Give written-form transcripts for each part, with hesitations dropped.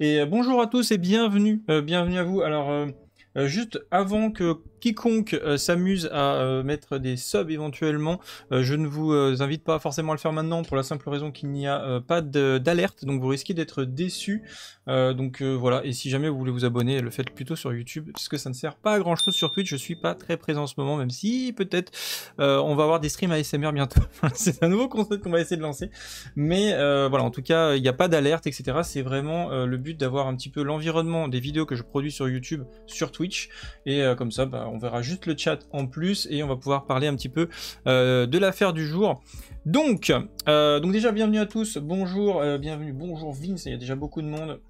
Et bonjour à tous et bienvenue, bienvenue à vous. Alors, juste avant que quiconque s'amuse à mettre des subs éventuellement, je ne vous invite pas forcément à le faire maintenant pour la simple raison qu'il n'y a pas d'alerte, donc vous risquez d'être déçus. Voilà, et si jamais vous voulez vous abonner, le faites plutôt sur YouTube, parce que ça ne sert pas à grand chose sur Twitch. Je suis pas très présent en ce moment, même si peut-être on va avoir des streams ASMR bientôt. C'est un nouveau concept qu'on va essayer de lancer, mais voilà, en tout cas il n'y a pas d'alerte, etc. C'est vraiment le but d'avoir un petit peu l'environnement des vidéos que je produis sur YouTube, sur Twitch, et comme ça on verra juste le chat en plus et on va pouvoir parler un petit peu de l'affaire du jour. Donc déjà bienvenue à tous, bonjour, bienvenue, bonjour Vince, il y a déjà beaucoup de monde.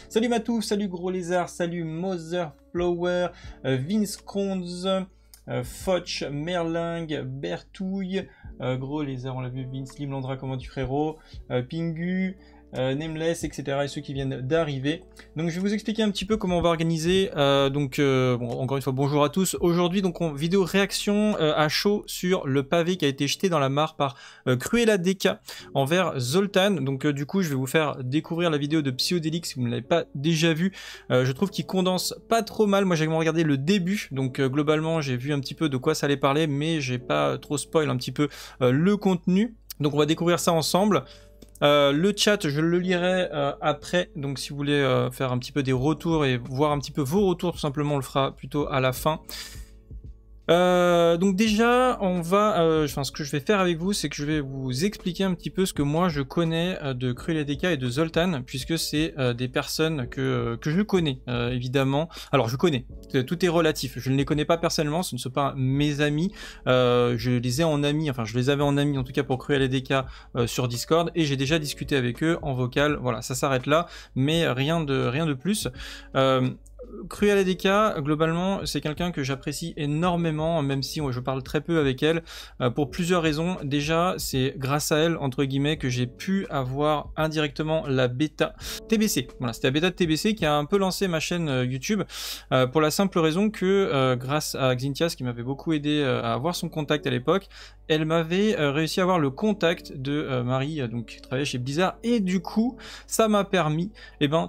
Salut Matou, salut Gros Lézard, salut Mother Flower, Vince Cronz, Foch, Merling, Bertouille, Gros Lézard, on l'a vu, Vince, Limlandra, comment tu frérot, Pingu, Nameless, etc. et ceux qui viennent d'arriver. Donc je vais vous expliquer un petit peu comment on va organiser. Bon, encore une fois, bonjour à tous. Aujourd'hui, donc, vidéo réaction à chaud sur le pavé qui a été jeté dans la mare par Cruella DK envers Zoltan. Donc du coup, je vais vous faire découvrir la vidéo de Psyodélique si vous ne l'avez pas déjà vue. Je trouve qu'il condense pas trop mal. Moi, j'ai regardé le début, donc globalement, j'ai vu un petit peu de quoi ça allait parler, mais j'ai pas trop spoil un petit peu le contenu. Donc on va découvrir ça ensemble. Le chat, je le lirai après, donc si vous voulez faire un petit peu des retours et voir un petit peu vos retours, tout simplement, on le fera plutôt à la fin. Donc déjà, on va, ce que je vais faire avec vous, c'est que je vais vous expliquer un petit peu ce que moi je connais de Cruella DK et de Zoltan, puisque c'est des personnes que je connais, évidemment. Alors je connais, tout est relatif, je ne les connais pas personnellement, ce ne sont pas mes amis, je les ai en amis, enfin je les avais en amis en tout cas pour Cruella DK sur Discord, et j'ai déjà discuté avec eux en vocal, voilà, ça s'arrête là, mais rien de plus. Cruella DK, globalement, c'est quelqu'un que j'apprécie énormément, même si je parle très peu avec elle, pour plusieurs raisons. Déjà, c'est grâce à elle, entre guillemets, que j'ai pu avoir indirectement la bêta TBC. Voilà, c'était la bêta de TBC qui a un peu lancé ma chaîne YouTube, pour la simple raison que, grâce à Xintias, qui m'avait beaucoup aidé à avoir son contact à l'époque, elle m'avait réussi à avoir le contact de Marie, donc qui travaillait chez Blizzard, et du coup, ça m'a permis,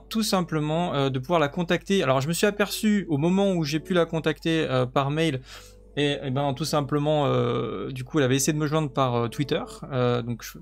tout simplement, de pouvoir la contacter. Alors, je me suis aperçu au moment où j'ai pu la contacter par mail, et tout simplement, du coup, elle avait essayé de me joindre par Twitter.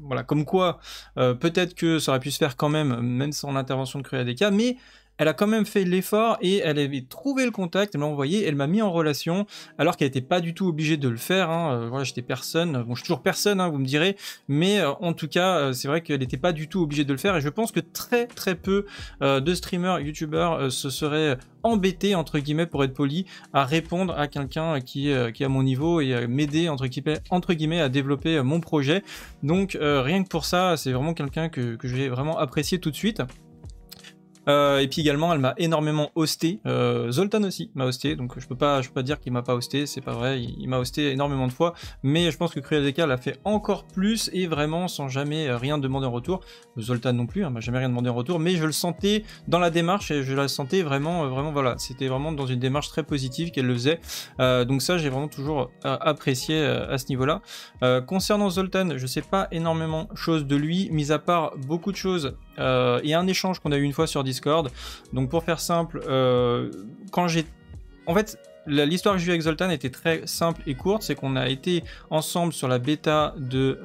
Voilà, comme quoi, peut-être que ça aurait pu se faire quand même sans l'intervention de Cruella DK, mais elle a quand même fait l'effort et elle avait trouvé le contact, elle m'a envoyé, elle m'a mis en relation, alors qu'elle n'était pas du tout obligée de le faire, hein. Voilà, j'étais personne, bon je suis toujours personne, hein, vous me direz, mais en tout cas, c'est vrai qu'elle n'était pas du tout obligée de le faire, et je pense que très peu de streamers, youtubeurs se seraient embêtés, entre guillemets, pour être poli, à répondre à quelqu'un qui est à mon niveau et m'aider, entre guillemets, à développer mon projet. Donc rien que pour ça, c'est vraiment quelqu'un que j'ai vraiment apprécié tout de suite. Et puis également, elle m'a énormément hosté. Zoltan aussi m'a hosté, donc je peux pas dire qu'il m'a pas hosté, c'est pas vrai, il m'a hosté énormément de fois, mais je pense que Cruella DK l'a fait encore plus, et vraiment sans jamais rien demander en retour. Zoltan non plus, m'a jamais rien demandé en retour, mais je le sentais dans la démarche, et je la sentais vraiment, voilà, c'était vraiment dans une démarche très positive qu'elle le faisait. Donc ça, j'ai vraiment toujours apprécié à ce niveau-là. Concernant Zoltan, je sais pas énormément de choses de lui, mis à part beaucoup de choses. Et un échange qu'on a eu une fois sur Discord. Donc pour faire simple, en fait, l'histoire que j'ai eue avec Zoltan était très simple et courte, c'est qu'on a été ensemble sur la bêta de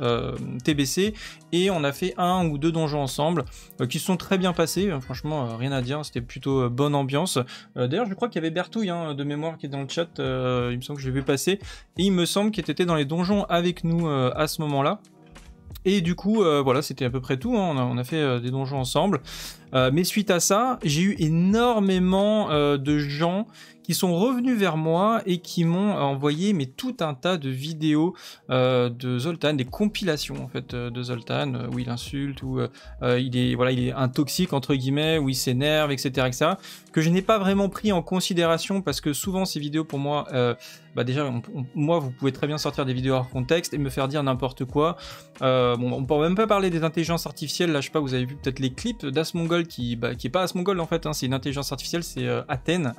TBC, et on a fait 1 ou 2 donjons ensemble, qui se sont très bien passés, franchement rien à dire, c'était plutôt bonne ambiance. D'ailleurs je crois qu'il y avait Bertouille de mémoire qui est dans le chat, il me semble que je l'ai vu passer, et il me semble qu'il était dans les donjons avec nous à ce moment-là. Et du coup, voilà, c'était à peu près tout, hein. On a fait des donjons ensemble. Mais suite à ça, j'ai eu énormément de gens qui sont revenus vers moi et qui m'ont envoyé tout un tas de vidéos de Zoltan, des compilations en fait de Zoltan, où il insulte, où il est un toxique entre guillemets, où il s'énerve, etc., que je n'ai pas vraiment pris en considération, parce que souvent ces vidéos pour moi, déjà moi vous pouvez très bien sortir des vidéos hors contexte et me faire dire n'importe quoi. On peut même pas parler des intelligences artificielles, là je sais pas, vous avez vu peut-être les clips d'Asmongold qui est pas Asmongold en fait, hein, c'est une intelligence artificielle, c'est Athènes,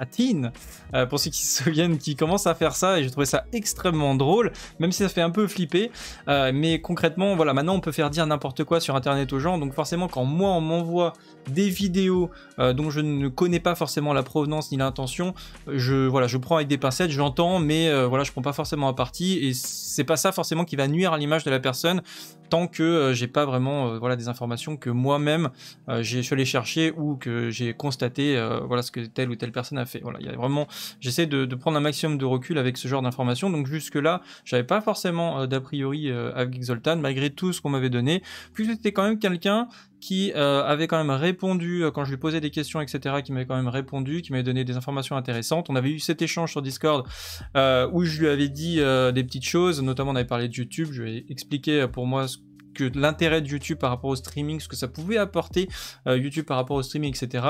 pour ceux qui se souviennent, qui commencent à faire ça, et j'ai trouvé ça extrêmement drôle, même si ça fait un peu flipper, mais concrètement, voilà, maintenant on peut faire dire n'importe quoi sur internet aux gens, donc forcément quand moi on m'envoie des vidéos dont je ne connais pas forcément la provenance ni l'intention, je prends avec des pincettes, j'entends, mais voilà, je prends pas forcément à partie, et c'est pas ça forcément qui va nuire à l'image de la personne, tant que j'ai pas vraiment voilà, des informations que moi-même je suis allé chercher ou que j'ai constaté voilà, ce que telle ou telle personne a fait. Voilà, il y a vraiment, j'essaie de prendre un maximum de recul avec ce genre d'informations, donc jusque-là, j'avais pas forcément d'a priori avec Zoltan, malgré tout ce qu'on m'avait donné, puis c'était quand même quelqu'un qui avait quand même répondu quand je lui posais des questions, etc., qui m'avait quand même répondu, qui m'avait donné des informations intéressantes. On avait eu cet échange sur Discord où je lui avais dit des petites choses, notamment on avait parlé de YouTube, je lui ai expliqué pour moi que l'intérêt de YouTube par rapport au streaming, ce que ça pouvait apporter YouTube par rapport au streaming, etc.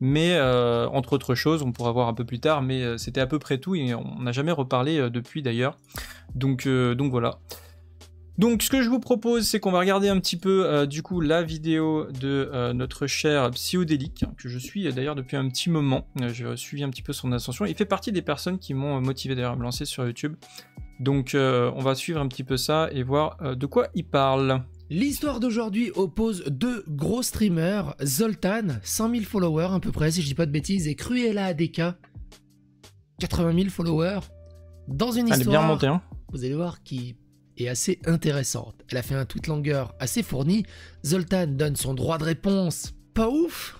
Mais entre autres choses, on pourra voir un peu plus tard, mais c'était à peu près tout et on n'a jamais reparlé depuis d'ailleurs. Donc voilà. Donc ce que je vous propose, c'est qu'on va regarder un petit peu du coup la vidéo de notre cher Psyodélique, que je suis d'ailleurs depuis un petit moment. J'ai suivi un petit peu son ascension. Il fait partie des personnes qui m'ont motivé d'ailleurs à me lancer sur YouTube. Donc on va suivre un petit peu ça et voir de quoi il parle. L'histoire d'aujourd'hui oppose deux gros streamers, Zoltan, 100 000 followers à peu près si je dis pas de bêtises, et Cruella ADK, 80 000 followers, dans une histoire, elle est bien remontée, hein. Vous allez voir, qui est assez intéressante. Elle a fait un tweet longueur assez fourni, Zoltan donne son droit de réponse, pas ouf,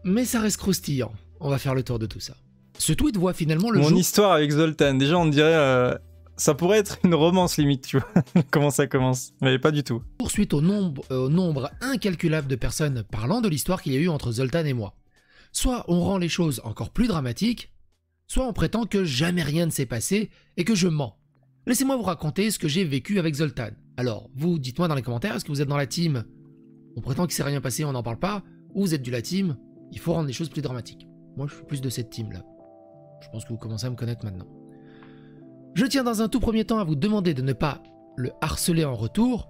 mais ça reste croustillant. On va faire le tour de tout ça. Ce tweet voit finalement le jour... Mon histoire avec Zoltan, déjà on dirait... ça pourrait être une romance limite, tu vois, comment ça commence, mais pas du tout. Poursuite au nombre incalculable de personnes parlant de l'histoire qu'il y a eu entre Zoltan et moi. Soit on rend les choses encore plus dramatiques, soit on prétend que jamais rien ne s'est passé et que je mens. Laissez-moi vous raconter ce que j'ai vécu avec Zoltan. Alors, vous, dites-moi dans les commentaires, est-ce que vous êtes dans la team on prétend qu'il s'est rien passé, on n'en parle pas, ou vous êtes de la team il faut rendre les choses plus dramatiques. Moi, je suis plus de cette team-là. Je pense que vous commencez à me connaître maintenant. Je tiens dans un tout premier temps à vous demander de ne pas le harceler en retour,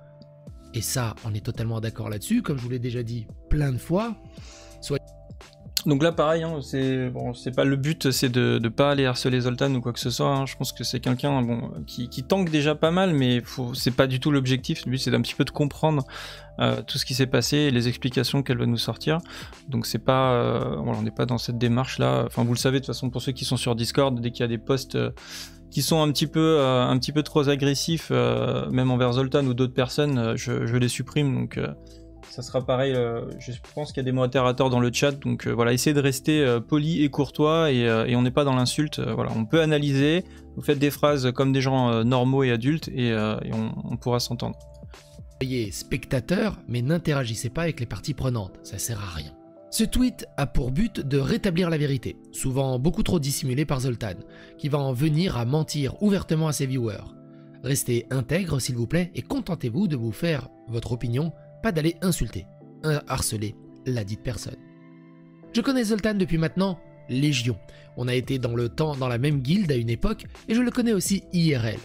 et ça, on est totalement d'accord là-dessus, comme je vous l'ai déjà dit plein de fois. Donc là, pareil, hein, c'est pas le but, c'est de pas aller harceler Zoltan ou quoi que ce soit. Hein. Je pense que c'est quelqu'un qui tank déjà pas mal, mais c'est pas du tout l'objectif. Le but, c'est d'un petit peu de comprendre tout ce qui s'est passé et les explications qu'elle va nous sortir. Donc c'est pas, on n'est pas dans cette démarche-là. Enfin, vous le savez de toute façon pour ceux qui sont sur Discord, dès qu'il y a des posts qui sont un petit peu trop agressifs, même envers Zoltan ou d'autres personnes, je les supprime. Donc ça sera pareil, je pense qu'il y a des modérateurs dans le chat, donc voilà, essayez de rester poli et courtois, et on n'est pas dans l'insulte, voilà, on peut analyser, vous faites des phrases comme des gens normaux et adultes, et on pourra s'entendre. Soyez spectateurs, mais n'interagissez pas avec les parties prenantes, ça sert à rien. Ce tweet a pour but de rétablir la vérité, souvent beaucoup trop dissimulée par Zoltan, qui va en venir à mentir ouvertement à ses viewers. Restez intègre s'il vous plaît, et contentez-vous de vous faire votre opinion, pas d'aller insulter, harceler la dite personne. Je connais Zoltan depuis maintenant Légion. On a été dans le temps dans la même guilde à une époque et je le connais aussi IRL.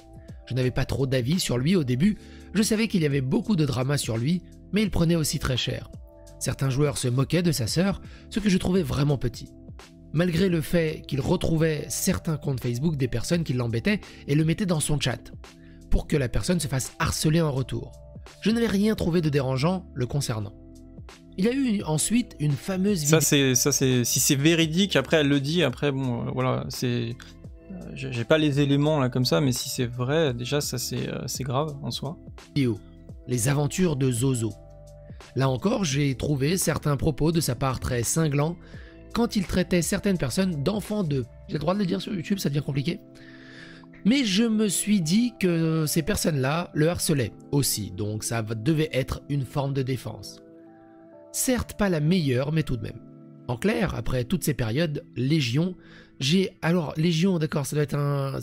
Je n'avais pas trop d'avis sur lui au début, je savais qu'il y avait beaucoup de drama sur lui, mais il prenait aussi très cher. Certains joueurs se moquaient de sa sœur, ce que je trouvais vraiment petit. Malgré le fait qu'il retrouvait certains comptes Facebook des personnes qui l'embêtaient et le mettait dans son chat, pour que la personne se fasse harceler en retour. Je n'avais rien trouvé de dérangeant le concernant. Il y a eu ensuite une fameuse vidéo... Ça c'est si c'est véridique, après elle le dit, après bon voilà, c'est... j'ai pas les éléments là comme ça, mais si c'est vrai, déjà ça c'est grave en soi. Les aventures de Zozo. Là encore, j'ai trouvé certains propos de sa part très cinglants quand il traitait certaines personnes d'enfants de... J'ai le droit de le dire sur YouTube, ça devient compliqué. Mais je me suis dit que ces personnes-là le harcelaient aussi, donc ça devait être une forme de défense. Certes pas la meilleure, mais tout de même. En clair, après toutes ces périodes, Légion, alors Légion, d'accord, ça doit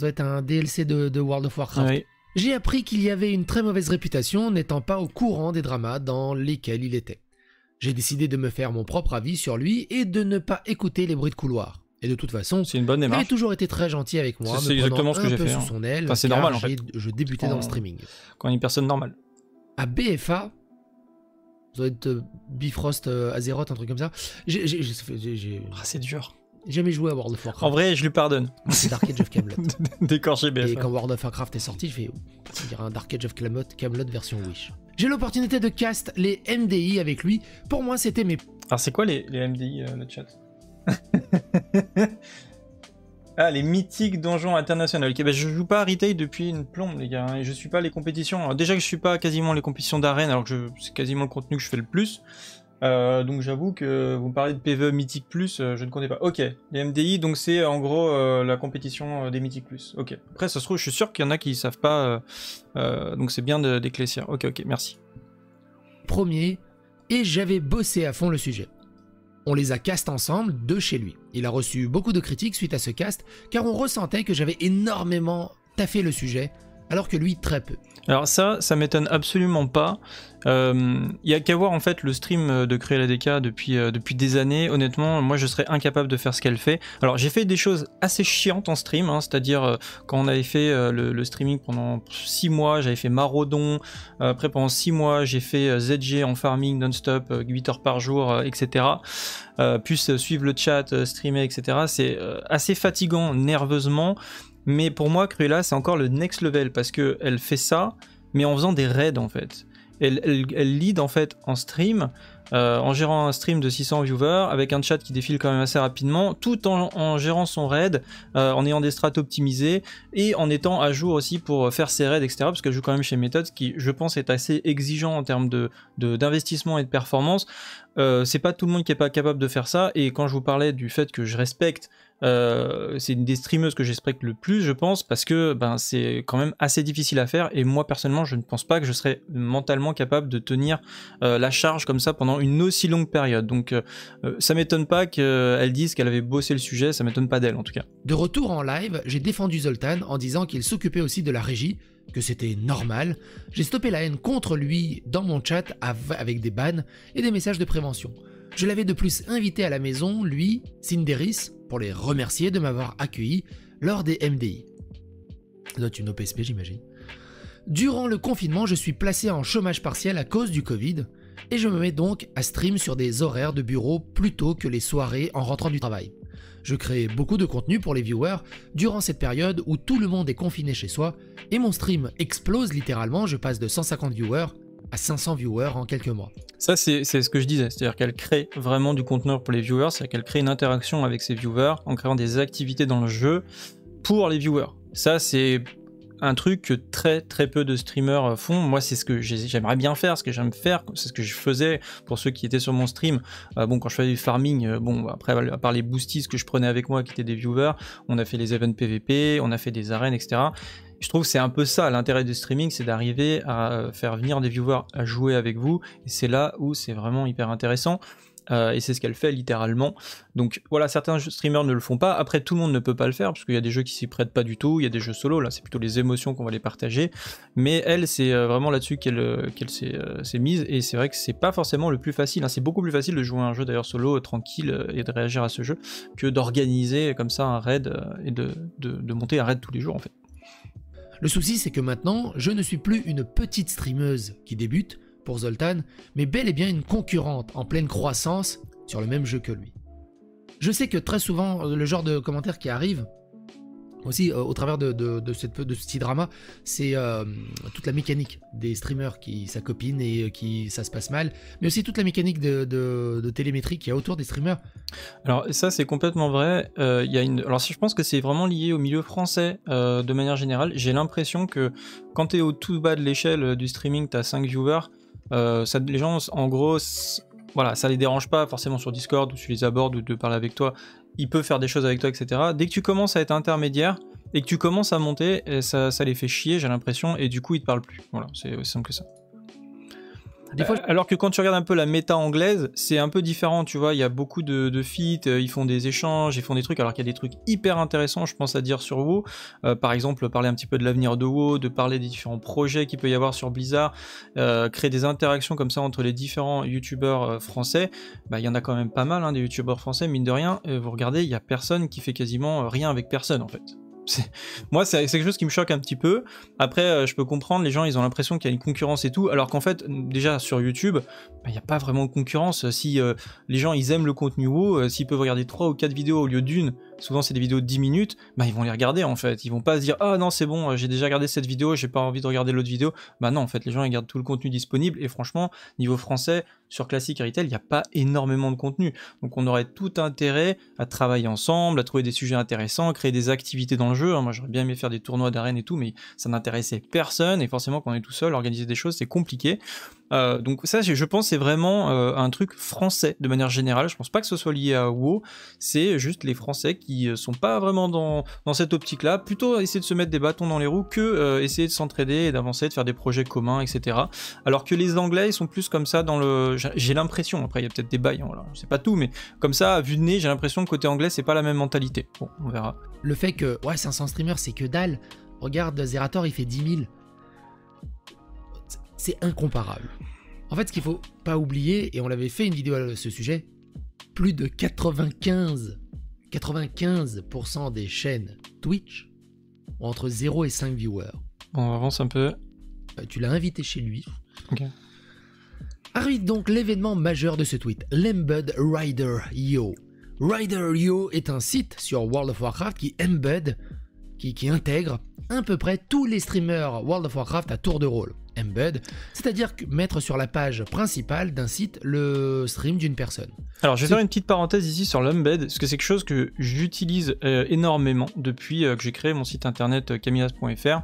être un DLC de World of Warcraft. Oui. J'ai appris qu'il y avait une très mauvaise réputation, n'étant pas au courant des dramas dans lesquels il était. J'ai décidé de me faire mon propre avis sur lui et de ne pas écouter les bruits de couloir. Et de toute façon, c'est une bonne démarche. Il a toujours été très gentil avec moi, c'est exactement ce que j'ai fait. Sous son aile, enfin, c'est normal en fait. Je débutais dans le streaming. Quand une personne normale. À BFA, ça doit être Bifrost Azeroth, un truc comme ça. Ah, c'est dur. Jamais joué à World of Warcraft. En vrai, je lui pardonne. C'est Dark Age of Camelot. Décorché BF. Et quand World of Warcraft est sorti, je fais il y aura un Dark Age of Camelot version Wish. J'ai l'opportunité de cast les MDI avec lui. Pour moi, c'était mes... Alors c'est quoi les MDI, le chat? Ah, les mythiques donjons internationaux. Ok, bah, je joue pas à Retail depuis une plombe, les gars, hein, et je suis pas les compétitions. Alors, déjà que je suis pas quasiment les compétitions d'arène, alors que c'est quasiment le contenu que je fais le plus. Donc j'avoue que vous me parlez de PvE Mythique Plus, je ne connais pas. Ok, les MDI, donc c'est en gros la compétition des Mythique Plus. Ok. Après, ça se trouve, je suis sûr qu'il y en a qui savent pas, donc c'est bien d'éclaircir. Ok, merci. Premier, et j'avais bossé à fond le sujet. On les a cast ensemble de chez lui. Il a reçu beaucoup de critiques suite à ce cast, car on ressentait que j'avais énormément taffé le sujet, alors que lui très peu. Alors ça m'étonne absolument pas. Y a qu'à voir en fait le stream de CruellaDK depuis des années. Honnêtement, moi je serais incapable de faire ce qu'elle fait. Alors j'ai fait des choses assez chiantes en stream, hein, c'est-à-dire quand on avait fait le streaming pendant 6 mois, j'avais fait Maraudon. Après pendant 6 mois, j'ai fait ZG en farming non-stop, 8 heures par jour, etc. Plus suivre le chat, streamer, etc. C'est assez fatigant nerveusement. Mais pour moi, Cruella, c'est encore le next level parce qu'elle fait ça, mais en faisant des raids en fait. Elle lead en fait en stream, en gérant un stream de 600 viewers, avec un chat qui défile quand même assez rapidement, tout en gérant son raid, en ayant des strats optimisées, et en étant à jour aussi pour faire ses raids, etc. Parce qu'elle joue quand même chez Methods, qui je pense est assez exigeant en termes d'investissement et de performance. C'est pas tout le monde qui est pas capable de faire ça, et quand je vous parlais du fait que je respecte, c'est une des streameuses que j'expecte le plus, je pense, parce que c'est quand même assez difficile à faire, et moi personnellement je ne pense pas que je serais mentalement capable de tenir la charge comme ça pendant une aussi longue période. Donc ça m'étonne pas qu'elle dise qu'elle avait bossé le sujet, ça m'étonne pas d'elle en tout cas. De retour en live, j'ai défendu Zoltan en disant qu'il s'occupait aussi de la régie, que c'était normal. J'ai stoppé la haine contre lui dans mon chat avec des bans et des messages de prévention. Je l'avais de plus invité à la maison, lui, Cinderis, pour les remercier de m'avoir accueilli lors des MDI. Ça doit être une OPSP, j'imagine. Durant le confinement, je suis placé en chômage partiel à cause du Covid, et je me mets donc à stream sur des horaires de bureau plutôt que les soirées en rentrant du travail. Je crée beaucoup de contenu pour les viewers durant cette période où tout le monde est confiné chez soi, et mon stream explose littéralement, je passe de 150 viewers à 500 viewers en quelques mois. Ça, c'est ce que je disais, c'est-à-dire qu'elle crée vraiment du contenu pour les viewers, c'est-à-dire qu'elle crée une interaction avec ses viewers en créant des activités dans le jeu pour les viewers. Ça, c'est un truc que très peu de streamers font. Moi, c'est ce que j'aimerais bien faire, ce que j'aime faire, c'est ce que je faisais pour ceux qui étaient sur mon stream. Quand je faisais du farming, après, à part les boosties que je prenais avec moi qui étaient des viewers, on a fait les events PVP, on a fait des arènes, etc. Je trouve que c'est un peu ça, l'intérêt du streaming, c'est d'arriver à faire venir des viewers à jouer avec vous, et c'est là où c'est vraiment hyper intéressant, et c'est ce qu'elle fait littéralement. Donc voilà, certains streamers ne le font pas, après tout le monde ne peut pas le faire, parce qu'il y a des jeux qui s'y prêtent pas du tout, il y a des jeux solo, là c'est plutôt les émotions qu'on va les partager, mais elle, c'est vraiment là-dessus qu'elle s'est mise, et c'est vrai que c'est pas forcément le plus facile, hein. C'est beaucoup plus facile de jouer un jeu d'ailleurs solo, tranquille, et de réagir à ce jeu, que d'organiser comme ça un raid, et de monter un raid tous les jours en fait. Le souci, c'est que maintenant, je ne suis plus une petite streameuse qui débute pour Zoltan, mais bel et bien une concurrente en pleine croissance sur le même jeu que lui. Je sais que très souvent, le genre de commentaires qui arrivent, aussi au travers de ce petit drama, c'est toute la mécanique des streamers qui s'acopinent et qui ça se passe mal, mais aussi toute la mécanique de télémétrie qu'il y a autour des streamers. Alors ça c'est complètement vrai. Alors je pense que c'est vraiment lié au milieu français de manière générale. J'ai l'impression que quand tu es au tout bas de l'échelle du streaming, tu as 5 viewers, les gens en gros, voilà, ça les dérange pas forcément sur Discord ou tu les abordes ou de parler avec toi. Il peut faire des choses avec toi, etc. Dès que tu commences à être intermédiaire et que tu commences à monter, ça les fait chier, j'ai l'impression, et du coup ils te parlent plus. Voilà, c'est aussi simple que ça. Des fois, alors que quand tu regardes un peu la méta anglaise, c'est un peu différent, tu vois, il y a beaucoup de feats, ils font des échanges, ils font des trucs, alors qu'il y a des trucs hyper intéressants, je pense à dire sur WoW, par exemple, parler un petit peu de l'avenir de WoW, de parler des différents projets qu'il peut y avoir sur Blizzard, créer des interactions comme ça entre les différents youtubeurs français, il y en a quand même pas mal, hein, des youtubeurs français, mine de rien, vous regardez, il y a personne qui fait quasiment rien avec personne, en fait. Moi, c'est quelque chose qui me choque un petit peu. Après, je peux comprendre, les gens, ils ont l'impression qu'il y a une concurrence et tout, alors qu'en fait, déjà, sur YouTube, il n'y a pas vraiment de concurrence. Si les gens, ils aiment le contenu WoW, s'ils peuvent regarder 3 ou 4 vidéos au lieu d'une, souvent c'est des vidéos de 10 minutes, bah ils vont les regarder, en fait. Ils vont pas se dire « Ah non, c'est bon, j'ai déjà regardé cette vidéo, j'ai pas envie de regarder l'autre vidéo. » Bah non, en fait, les gens, ils regardent tout le contenu disponible, et franchement, niveau français, sur Classic Retail, il n'y a pas énormément de contenu. Donc on aurait tout intérêt à travailler ensemble, à trouver des sujets intéressants, à créer des activités dans le jeu. Moi, j'aurais bien aimé faire des tournois d'arène et tout, mais ça n'intéressait personne, et forcément, quand on est tout seul, organiser des choses, c'est compliqué. Donc ça, je pense, c'est vraiment un truc français, de manière générale. Je pense pas que ce soit lié à WoW, c'est juste les Français qui sont pas vraiment dans cette optique-là, plutôt essayer de se mettre des bâtons dans les roues que essayer de s'entraider et d'avancer, de faire des projets communs, etc. Alors que les Anglais, ils sont plus comme ça dans le... J'ai l'impression, après il y a peut-être des bails, hein, voilà, c'est pas tout, mais comme ça, à vue de nez, j'ai l'impression que côté anglais, c'est pas la même mentalité. Bon, on verra. Le fait que, ouais, 500 streamers, c'est que dalle. Regarde, Zerator, il fait 10 000. C'est incomparable. En fait, ce qu'il faut pas oublier, et on l'avait fait une vidéo à ce sujet, plus de 95% des chaînes Twitch ont entre 0 et 5 viewers. Bon, on avance un peu. Tu l'as invité chez lui. Ok. Arrive donc l'événement majeur de ce tweet, l'embed Rider.io. Rider.io est un site sur World of Warcraft qui embed, qui intègre à peu près tous les streamers World of Warcraft à tour de rôle. Embed, c'est-à-dire mettre sur la page principale d'un site le stream d'une personne. Alors je vais faire une petite parenthèse ici sur l'embed, parce que c'est quelque chose que j'utilise énormément depuis que j'ai créé mon site internet camillas.fr.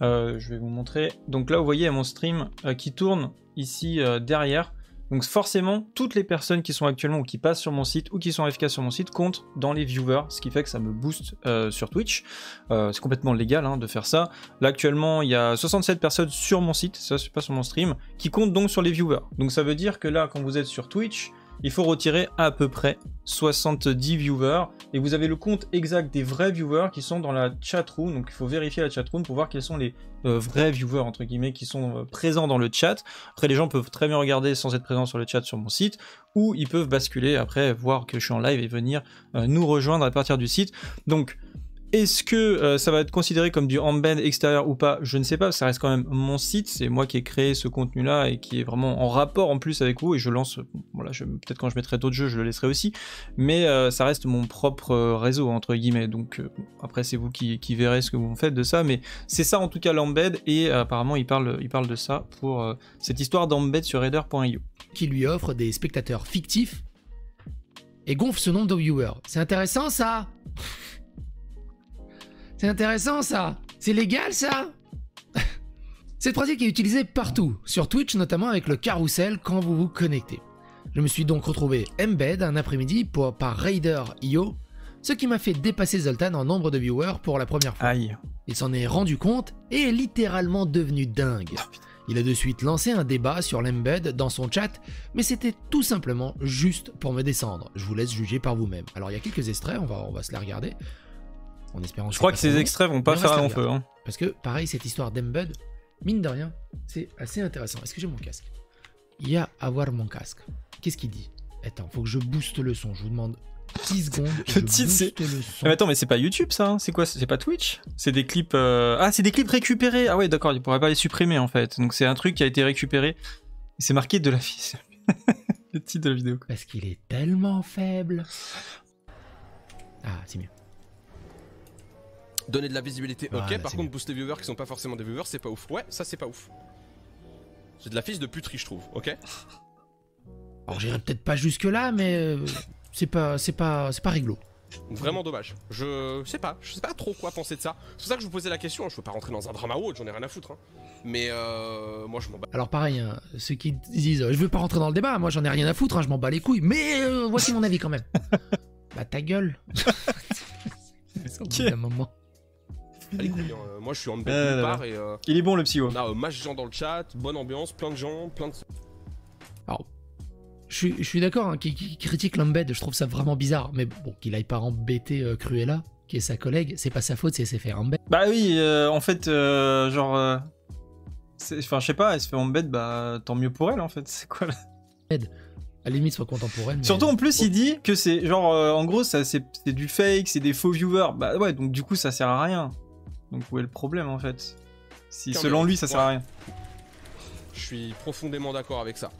Je vais vous montrer. Donc là vous voyez mon stream qui tourne ici derrière. Donc forcément, toutes les personnes qui sont actuellement ou qui passent sur mon site ou qui sont AFK sur mon site comptent dans les viewers, ce qui fait que ça me booste sur Twitch. C'est complètement légal hein, de faire ça. Là actuellement, il y a 67 personnes sur mon site, ça c'est pas sur mon stream, qui comptent donc sur les viewers. Donc ça veut dire que là, quand vous êtes sur Twitch, il faut retirer à peu près 70 viewers et vous avez le compte exact des vrais viewers qui sont dans la chatroom. Donc il faut vérifier la chatroom pour voir quels sont les vrais viewers entre guillemets qui sont présents dans le chat. Après les gens peuvent très bien regarder sans être présents sur le chat sur mon site, ou ils peuvent basculer après voir que je suis en live et venir nous rejoindre à partir du site. Donc est-ce que ça va être considéré comme du embed extérieur ou pas? Je ne sais pas, ça reste quand même mon site, c'est moi qui ai créé ce contenu-là et qui est vraiment en rapport en plus avec vous, et je lance, voilà, peut-être quand je mettrai d'autres jeux, je le laisserai aussi, mais ça reste mon propre réseau, entre guillemets, donc après c'est vous qui verrez ce que vous faites de ça, mais c'est ça en tout cas l'embed, et apparemment il parle de ça pour cette histoire d'embed sur Raider.io. Qui lui offre des spectateurs fictifs et gonfle ce nombre de viewers. C'est intéressant ça. C'est intéressant ça. C'est légal ça. Cette pratique est utilisée partout, sur Twitch notamment avec le carrousel quand vous vous connectez. Je me suis donc retrouvé embed un après-midi par Raider.io, ce qui m'a fait dépasser Zoltan en nombre de viewers pour la première fois. Aïe. Il s'en est rendu compte et est littéralement devenu dingue. Il a de suite lancé un débat sur l'embed dans son chat, mais c'était tout simplement juste pour me descendre. Je vous laisse juger par vous-même. Alors il y a quelques extraits, on va se les regarder. En espérant je crois que ces extraits vont pas faire un long feu. Hein. Parce que, pareil, cette histoire d'embed, mine de rien, c'est assez intéressant. Est-ce que j'ai mon casque? Il y a à voir mon casque. Qu'est-ce qu'il dit? Attends, faut que je booste le son. Je vous demande 10 secondes. Le titre, c'est... Mais attends, mais c'est pas YouTube, ça hein. C'est quoi? C'est pas Twitch? C'est des clips... Ah, c'est des clips récupérés. Ah ouais, d'accord, il pourrait pas les supprimer, en fait. Donc c'est un truc qui a été récupéré. C'est marqué de la fille. Le titre de la vidéo. Parce qu'il est tellement faible. Ah, c'est mieux. Donner de la visibilité, ok, voilà, par contre booster les viewers qui sont pas forcément des viewers, c'est pas ouf. Ouais, ça c'est pas ouf. C'est de la fisse de puterie je trouve, ok. Alors j'irai peut-être pas jusque là, mais c'est pas réglo. Vraiment dommage. Je sais pas trop quoi penser de ça. C'est pour ça que je vous posais la question, je veux pas rentrer dans un drama ou autre, j'en ai rien à foutre. Hein. Mais moi je m'en bats. Alors pareil, hein, ceux qui disent je veux pas rentrer dans le débat, moi j'en ai rien à foutre, hein, je m'en bats les couilles, mais voici mon avis quand même. Bah ta gueule. Au bout d'un moment. Allez, moi je suis en bête nulle part et il est bon le psycho. On a masse de gens dans le chat, bonne ambiance, plein de gens, plein de... Alors, je suis d'accord, hein, qui critique l'embed, je trouve ça vraiment bizarre, mais bon, qu'il aille pas embêter Cruella, qui est sa collègue, c'est pas sa faute si elle s'est fait embed. Bah oui, en fait, genre... Enfin, je sais pas, elle se fait embed, bah tant mieux pour elle en fait, c'est quoi là? À la limite, soit contemporaine. Mais... Surtout en plus, il dit que c'est genre, en gros, ça c'est du fake, c'est des faux viewers. Bah ouais, donc du coup, ça sert à rien. Donc où est le problème en fait? Si selon lui, ça sert à rien. Je suis profondément d'accord avec ça.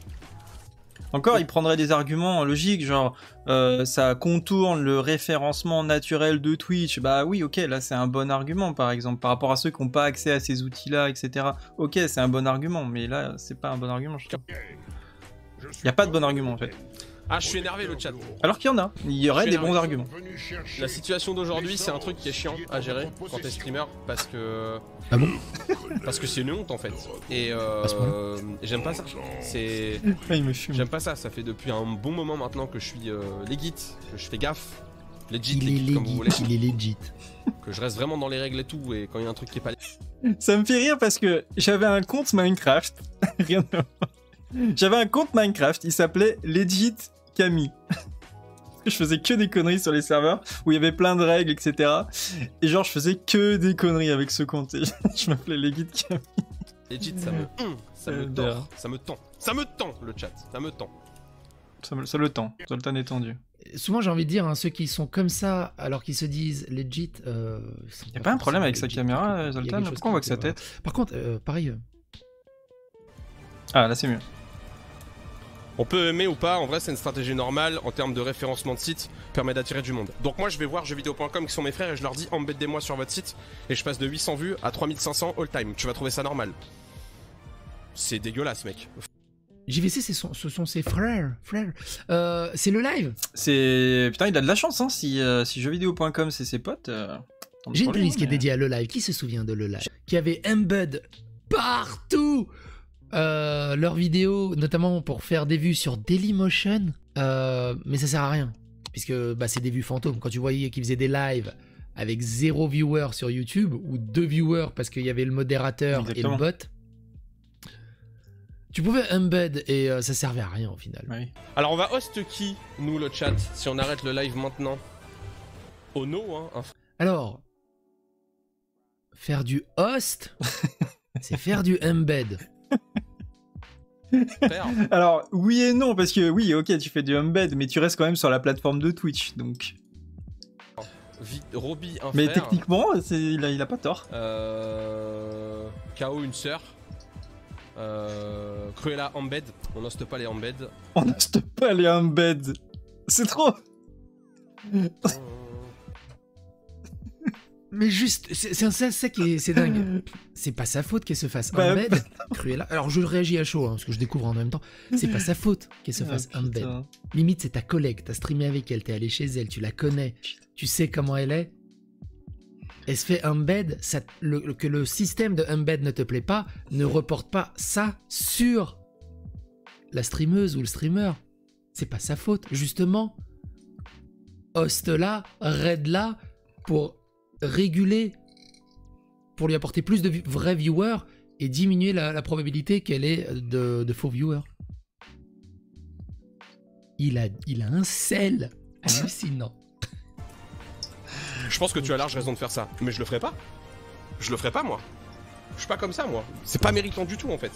Encore, il prendrait des arguments logiques, genre ça contourne le référencement naturel de Twitch. Bah oui, ok, là c'est un bon argument par exemple, par rapport à ceux qui n'ont pas accès à ces outils-là, etc. Ok, c'est un bon argument, mais là c'est pas un bon argument, je trouve. Il n'y a pas de bon argument en fait. Ah, je suis énervé le chat. Alors qu'il y en a, il y aurait des bons arguments. La situation d'aujourd'hui, c'est un truc qui est chiant à gérer quand t'es streamer parce que. Ah bon? Parce que c'est une honte en fait. Et j'aime pas ça. C'est. Il me fume. J'aime pas ça. Ça fait depuis un bon moment maintenant que je suis legit, que je fais gaffe. Legit, Il comme vous voulez. est legit. Que je reste vraiment dans les règles et tout. Et quand il y a un truc qui est pas. Ça me fait rire parce que j'avais un compte Minecraft. Rien de... J'avais un compte Minecraft, il s'appelait Legit Camille. Je faisais que des conneries sur les serveurs où il y avait plein de règles, etc. Et genre, je faisais que des conneries avec ce compte. Et je m'appelais Legit Camille. Legit, ça me tord, ça me tend le chat, ça me tend. Ça le tend, Zoltan est tendu. Souvent, j'ai envie de dire, ceux qui sont comme ça, alors qu'ils se disent legit. Y a pas un problème avec sa caméra, Zoltan? Pourquoi on voit que sa tête? Par contre, pareil. Ah, là c'est mieux. On peut aimer ou pas, en vrai c'est une stratégie normale en termes de référencement de site, permet d'attirer du monde. Donc moi je vais voir jeuxvideo.com qui sont mes frères et je leur dis embêtez-moi sur votre site et je passe de 800 vues à 3500 all time. Tu vas trouver ça normal. C'est dégueulasse mec. JVC ce sont ses frères. C'est le live. C'est... Putain il a de la chance hein, si jeuxvideo.com c'est ses potes. J'ai une playlist qui est dédiée à le live. Qui se souvient de le live? Qui avait embed partout leurs vidéos, notamment pour faire des vues sur Dailymotion, mais ça sert à rien, puisque bah, c'est des vues fantômes. Quand tu voyais qu'ils faisaient des lives avec 0 viewer sur YouTube, ou 2 viewers parce qu'il y avait le modérateur et le bot, tu pouvais embed et ça servait à rien au final. Oui. Alors on va host qui, nous le chat, si on arrête le live maintenant? Oh no, hein. Alors, faire du host, c'est faire du embed. Alors oui et non parce que oui ok tu fais du embed mais tu restes quand même sur la plateforme de Twitch donc. Roby un mais frère. techniquement il a pas tort. KO une sœur. Cruella embed. On n'hoste pas les embed. On n'hoste pas les embed. C'est trop. Mais juste, c'est ça qui est, c'est dingue. C'est pas sa faute qu'elle se fasse embed. Cruella. Alors je réagis à chaud, parce que je découvre en même temps. C'est pas sa faute qu'elle se fasse embed. Limite, c'est ta collègue, t'as streamé avec elle, t'es allé chez elle, tu la connais, tu sais comment elle est. Elle se fait embed, que le système de embed ne te plaît pas, ne reporte pas ça sur la streameuse ou le streamer. C'est pas sa faute, justement. Host-la, raid-la pour réguler, pour lui apporter plus de vrais viewers et diminuer la probabilité qu'elle ait de faux viewers. Il a un sel hallucinant. Je pense que tu as large raison de faire ça, mais je le ferai pas. Je le ferai pas moi. Je suis pas comme ça moi. C'est pas méritant du tout en fait.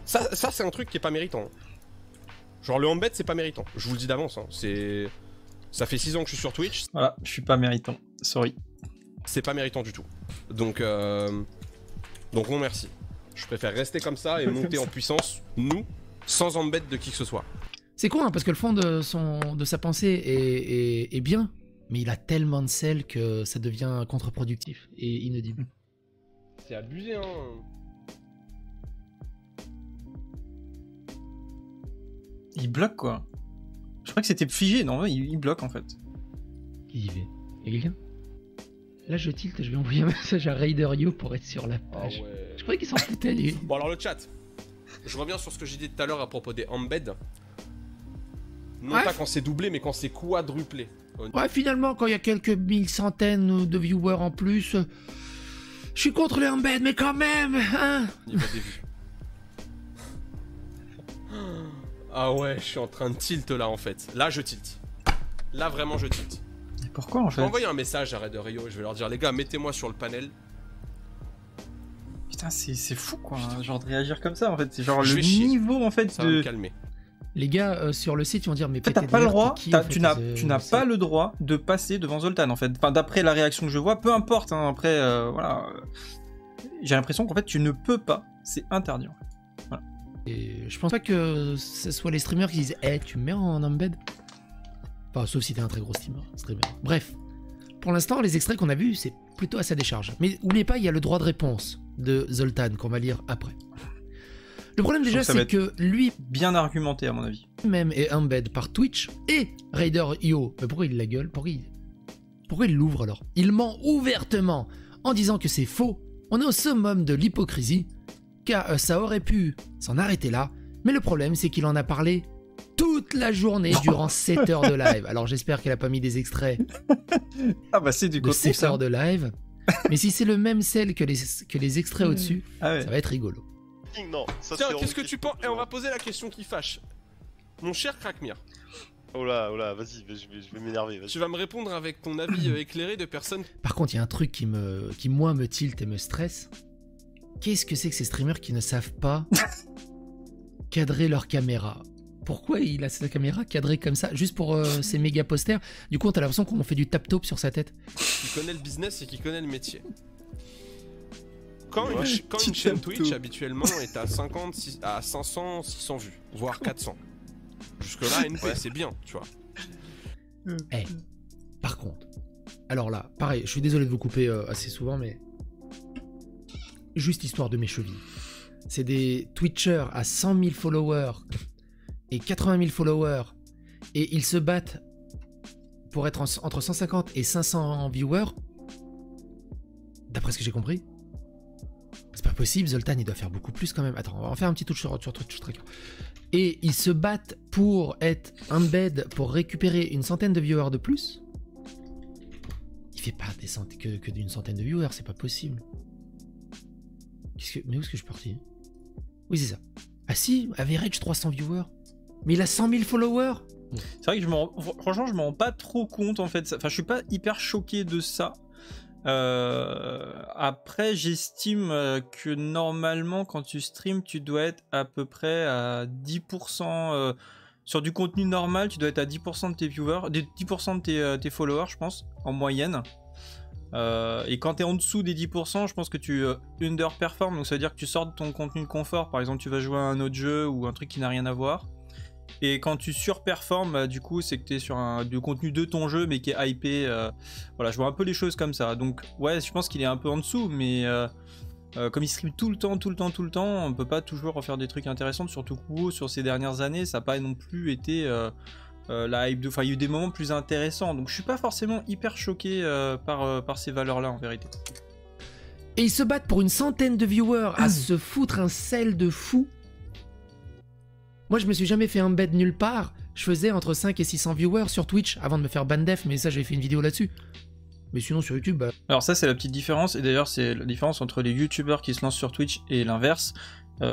Ça c'est un truc qui est pas méritant. Genre le embed c'est pas méritant. Je vous le dis d'avance. Hein. Ça fait 6 ans que je suis sur Twitch. Voilà, je suis pas méritant. Sorry. C'est pas méritant du tout. Donc non merci. Je préfère rester comme ça et monter en puissance, nous, sans embed de qui que ce soit. C'est con, hein, parce que le fond de sa pensée est bien, mais il a tellement de sel que ça devient contre-productif et inaudible. C'est abusé, hein. Il bloque quoi. Je crois que c'était figé, non, il bloque en fait. Qui y fait? Y'a quelqu'un? Là je tilte, je vais envoyer un message à RaiderYo pour être sur la page. Ah ouais. Je croyais qu'il s'en foutait lui. Bon alors le chat, je reviens sur ce que j'ai dit tout à l'heure à propos des embed. Non pas quand c'est doublé mais quand c'est quadruplé. Ouais finalement quand il y a quelques mille centaines de viewers en plus, je suis contre les embed mais quand même hein. Niveau des vues. Ah ouais, je suis en train de tilt là en fait. Là je tilt. Là vraiment je tilt. Et pourquoi en fait? Je vais envoyer un message à RaiderYo, je vais leur dire les gars mettez-moi sur le panel. Putain c'est fou quoi, genre de réagir comme ça en fait. C'est genre le niveau en fait ça va me calmer. Les gars sur le site ils vont dire mais t'as pas le droit, tu n'as pas le droit de passer devant Zoltan en fait. Enfin, d'après la réaction que je vois, peu importe. Hein, après, voilà, j'ai l'impression qu'en fait tu ne peux pas, c'est interdit. En fait. Voilà. Et je pense pas que ce soit les streamers qui disent tu me mets en embed. Enfin, sauf si t'es un très gros streamer. Bref, pour l'instant les extraits qu'on a vus c'est plutôt à sa décharge. Mais n'oubliez pas, il y a le droit de réponse de Zoltan qu'on va lire après. Le problème déjà, c'est que lui, bien argumenté à mon avis, même est embed par Twitch et Raider.io. Mais pourquoi il la gueule? Pourquoi il l'ouvre alors? Il ment ouvertement en disant que c'est faux. On est au summum de l'hypocrisie, car ça aurait pu s'en arrêter là. Mais le problème, c'est qu'il en a parlé toute la journée durant 7 heures de live. Alors j'espère qu'elle a pas mis des extraits c'est du de 7 heures de live. Mais si c'est le même sel que les extraits au-dessus, ça va être rigolo. Non, tiens, qu'est-ce que tu penses? Et on va poser la question qui fâche. Mon cher Krakmir. Oh là, vas-y, je vais m'énerver. Tu vas me répondre avec ton avis éclairé de personne. Par contre, il y a un truc qui moi me tilte et me stresse. Qu'est-ce que c'est que ces streamers qui ne savent pas cadrer leur caméra? Pourquoi il a sa caméra cadrée comme ça? Juste pour ses méga posters. Du coup, on a l'impression qu'on fait du tap-top sur sa tête. Qui connaît le business et qui connaît le métier. Quand une chaîne Twitch habituellement est à 50, à 500, 600 vues, voire 400. Jusque-là, NP, c'est bien, tu vois. Par contre, alors là, pareil, je suis désolé de vous couper assez souvent, mais juste histoire de mes chevilles. C'est des Twitchers à 100 000 followers et 80 000 followers, et ils se battent pour être entre 150 et 500 viewers, d'après ce que j'ai compris. C'est pas possible, Zoltan il doit faire beaucoup plus quand même. Attends, on va en faire un petit touch sur Twitch Tracker. Et ils se battent pour être embed, pour récupérer une centaine de viewers de plus. Il fait pas que d'une centaine de viewers, c'est pas possible. Mais où est-ce que je suis parti? Oui, c'est ça. Ah si, average 300 viewers. Mais il a 100 000 followers. C'est vrai que franchement, je m'en rends pas trop compte en fait. Enfin, je suis pas hyper choqué de ça. Après, j'estime que normalement, quand tu streams, tu dois être à peu près à 10%. Sur du contenu normal, tu dois être à 10% de tes viewers, 10% de tes followers, je pense, en moyenne. Et quand tu es en dessous des 10%, je pense que tu underperformes. Donc ça veut dire que tu sors de ton contenu de confort. Par exemple, tu vas jouer à un autre jeu ou un truc qui n'a rien à voir. Et quand tu surperformes, du coup, c'est que tu es sur du contenu de ton jeu, mais qui est hypé. Voilà, je vois un peu les choses comme ça. Donc, ouais, je pense qu'il est un peu en dessous, mais comme il stream tout le temps, on peut pas toujours refaire des trucs intéressants. Surtout que sur ces dernières années, ça n'a pas non plus été la hype de. Enfin, il y a eu des moments plus intéressants. Donc, je suis pas forcément hyper choqué par ces valeurs-là, en vérité. Et ils se battent pour une centaine de viewers à se foutre un sel de fou. Moi, je me suis jamais fait embed nulle part. Je faisais entre 5 et 600 viewers sur Twitch avant de me faire ban def, mais ça, j'avais fait une vidéo là-dessus. Mais sinon, sur YouTube... Alors ça, c'est la petite différence, et d'ailleurs, c'est la différence entre les youtubeurs qui se lancent sur Twitch et l'inverse.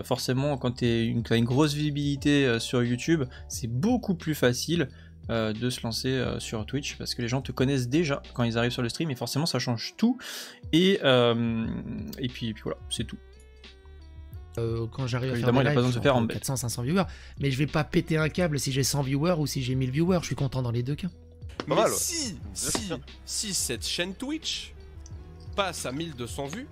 Forcément, quand t'as une grosse visibilité sur YouTube, c'est beaucoup plus facile de se lancer sur Twitch, parce que les gens te connaissent déjà quand ils arrivent sur le stream, et forcément, ça change tout. Et puis voilà, c'est tout. Quand j'arrive à évidemment, faire des lives, de faire en 400-500 viewers, mais je vais pas péter un câble si j'ai 100 viewers ou si j'ai 1000 viewers, je suis content dans les deux cas. Mais si cette chaîne Twitch passe à 1200 vues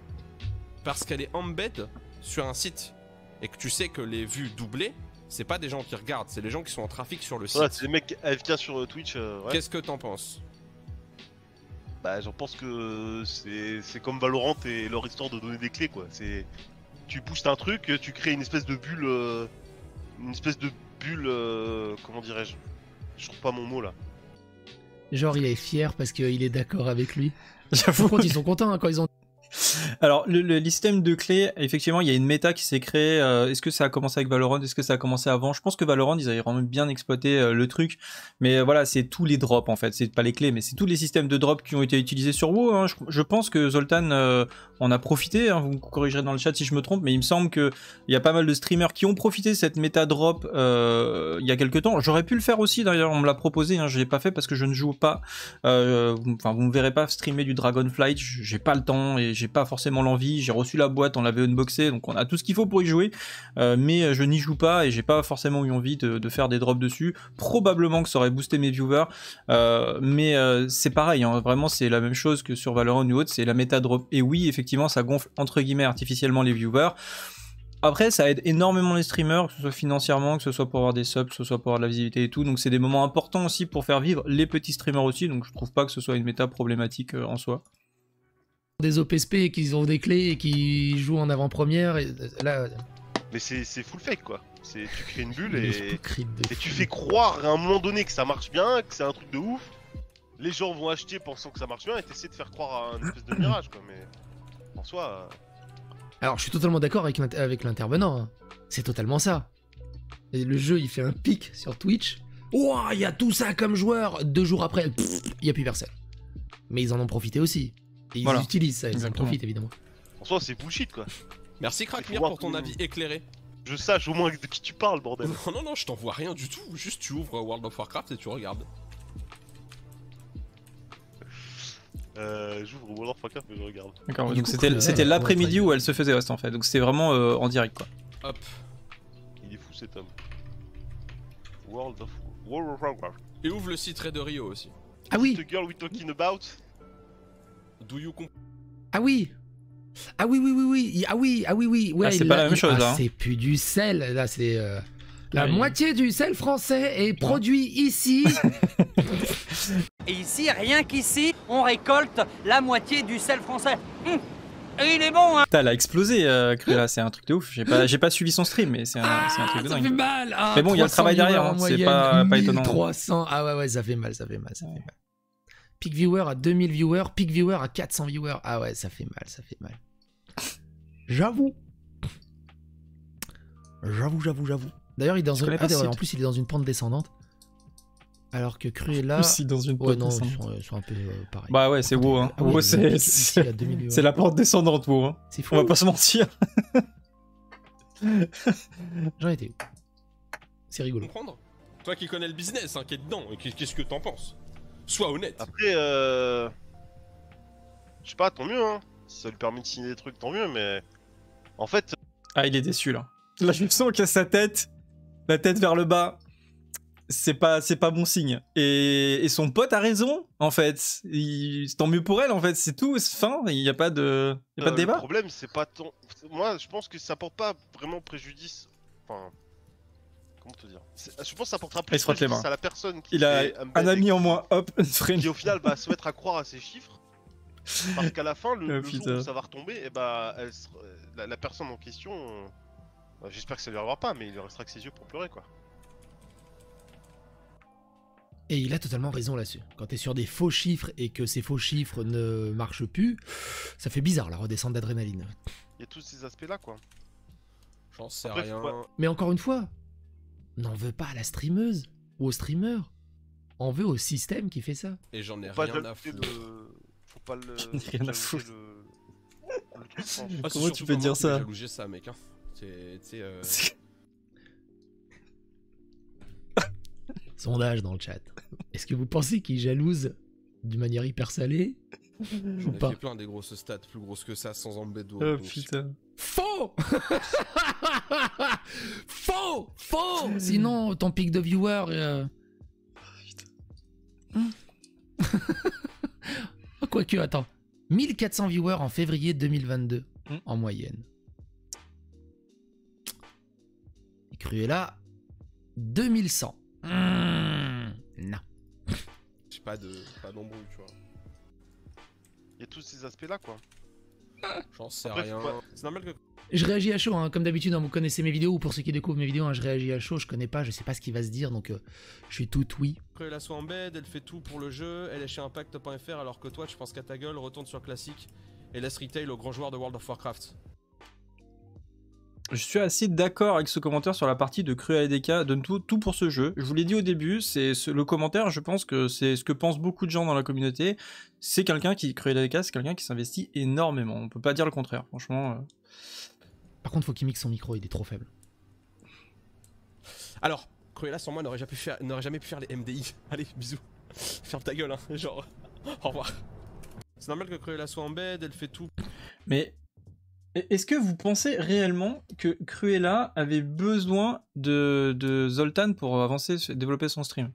parce qu'elle est embed sur un site et que tu sais que les vues doublées, c'est pas des gens qui regardent, c'est les gens qui sont en trafic sur le site. Ouais, c'est les mecs AFK sur Twitch. Ouais. Qu'est-ce que t'en penses? Bah, j'en pense que c'est comme Valorant et leur histoire de donner des clés, quoi. Tu boostes un truc, tu crées une espèce de bulle. Comment dirais-je? Je trouve pas mon mot là. Genre, il est fier parce qu'il est d'accord avec lui. Par contre, ils sont contents hein, quand ils ont. Alors, le système de clés, effectivement, il y a une méta qui s'est créée. Est-ce que ça a commencé avec Valorant? Est-ce que ça a commencé avant? Je pense que Valorant, ils avaient vraiment bien exploité le truc. Mais voilà, c'est tous les drops, en fait. C'est pas les clés, mais c'est tous les systèmes de drops qui ont été utilisés sur WoW. Hein. Je pense que Zoltan en a profité. Hein. Vous me corrigerez dans le chat si je me trompe, mais il me semble qu'il y a pas mal de streamers qui ont profité de cette méta drop il y a quelques temps. J'aurais pu le faire aussi, d'ailleurs, on me l'a proposé. Hein. Je l'ai pas fait parce que je ne joue pas. Vous me verrez pas streamer du Dragonflight. J'ai pas le temps et j'ai pas forcément l'envie. J'ai reçu la boîte, on l'avait unboxé, donc on a tout ce qu'il faut pour y jouer, mais je n'y joue pas et j'ai pas forcément eu envie de faire des drops dessus. Probablement que ça aurait boosté mes viewers, mais c'est pareil, hein, vraiment c'est la même chose que sur Valorant ou autre, c'est la méta drop. Et oui, effectivement, ça gonfle entre guillemets artificiellement les viewers. Après, ça aide énormément les streamers, que ce soit financièrement, que ce soit pour avoir des subs, que ce soit pour avoir de la visibilité et tout. Donc c'est des moments importants aussi pour faire vivre les petits streamers aussi. Donc je trouve pas que ce soit une méta problématique en soi. Des OPSP qui ont des clés et qui jouent en avant-première. Là, Mais c'est full fake quoi. Tu crées une bulle le et tu fais croire à un moment donné que ça marche bien, que c'est un truc de ouf. Les gens vont acheter pensant que ça marche bien et t'essaies de faire croire à un espèce de mirage quoi. Mais en soi. Alors, je suis totalement d'accord avec l'intervenant. Hein. C'est totalement ça. Et le jeu, il fait un pic sur Twitch. Ouah, il y a tout ça comme joueur. 2 jours après, il n'y a plus personne. Mais ils en ont profité aussi. Et ils utilisent ça, ils en profitent évidemment. En soi, c'est bullshit quoi. Merci Crackmir pour ton avis éclairé. Je sache au moins de qui tu parles, bordel. Non, je t'envoie rien du tout. Juste tu ouvres World of Warcraft et tu regardes. J'ouvre World of Warcraft et je regarde. D'accord, donc c'était l'après-midi où elle se faisait West en fait, donc c'était vraiment en direct quoi. Hop. Il est fou cet homme. World of Warcraft. Et ouvre le site Red de Rio aussi. Ah oui. The girl we talking about. Do you Ah oui. Ah oui. Ouais, c'est pas la même chose là. C'est plus du sel, là c'est... La moitié du sel français est produit ici. Et ici, rien qu'ici, on récolte la moitié du sel français. Et il est bon, hein. Putain, elle a explosé, Cruella, c'est un truc de ouf. J'ai pas suivi son stream, mais c'est un truc de dingue. Ça fait mal. Ah, mais bon, il y a le travail derrière, hein, c'est pas étonnant. 300. Ah ouais, ça fait mal. Peak viewer à 2000 viewers, peak viewer à 400 viewers. Ah ouais, ça fait mal. J'avoue. D'ailleurs, il est dans en plus, il est dans une pente descendante. Alors que Cruella. Aussi dans une pente descendante. Ils sont un peu pareils. Bah ouais, c'est WoW. Hein. WoW, c'est la pente descendante, WoW. Hein. C'est fou. On va pas se mentir. J'en étais où? C'est rigolo. Comprendre. Toi qui connais le business, hein, qui est dedans, qu'est-ce que t'en penses? Sois honnête. Après, je sais pas, tant mieux, hein. Si ça lui permet de signer des trucs, tant mieux, mais. En fait. Ah, il est déçu là. Là, je sens que sa tête, la tête vers le bas, c'est pas bon signe. Et son pote a raison, en fait. Tant mieux pour elle, en fait, c'est tout. Fin, il n'y a pas de débat. Le problème, c'est pas ton. Moi, je pense que ça porte pas vraiment préjudice. Enfin. Comment te dire? Je pense que ça portera plus préjudice à la personne qui. Il a un ami en moins, hop, un friend. Qui au final va se mettre à croire à ces chiffres. Parce qu'à la fin, le jour où ça va retomber, et bah, la personne en question. J'espère que ça lui arrivera pas, mais il lui restera que ses yeux pour pleurer quoi. Et il a totalement raison là-dessus. Quand t'es sur des faux chiffres et que ces faux chiffres ne marchent plus, ça fait bizarre la redescente d'adrénaline. Il y a tous ces aspects là quoi. J'en sais rien. Mais encore une fois, n'en veux pas à la streameuse ou au streamer. On veut au système qui fait ça. Et j'en ai rien à foutre. Faut pas le. Rien à foutre. Comment tu peux dire ça? J'ai ça, mec. Hein. Sondage dans le chat. Est-ce que vous pensez qu'il jalouse d'une manière hyper salée ou pas? J'ai plein des grosses stats plus grosses que ça sans embêter. Oh putain. Faux. Faux. Sinon, ton pic de viewer... Quoique, attends. 1400 viewers en février 2022 en moyenne. Et Cruella, 2100. Non. J'ai pas d'embrouille, tu vois. Il y a tous ces aspects là quoi. J'en sais rien. C'est normal que. Je réagis à chaud, hein. Comme d'habitude, hein, vous connaissez mes vidéos, ou pour ceux qui découvrent mes vidéos, hein, je réagis à chaud, je connais pas, je sais pas ce qu'il va se dire, donc je suis tout oui. Cruella soit en bed, elle fait tout pour le jeu, elle est chez Impact.fr alors que toi, je pense qu'à ta gueule, retourne sur Classic et laisse retail aux grands joueurs de World of Warcraft. Je suis assez d'accord avec ce commentaire sur la partie de Cruella DK, donne tout pour ce jeu. Je vous l'ai dit au début, le commentaire, je pense que c'est ce que pensent beaucoup de gens dans la communauté. C'est quelqu'un Cruella DK, c'est quelqu'un qui s'investit énormément. On peut pas dire le contraire, franchement. Par contre, faut qu'il mixe son micro, il est trop faible. Alors, Cruella sans moi n'aurait jamais pu faire les MDI. Allez, bisous. Ferme ta gueule, hein. Genre, au revoir. C'est normal que Cruella soit en bed, elle fait tout. Mais est-ce que vous pensez réellement que Cruella avait besoin de Zoltan pour avancer, développer son stream?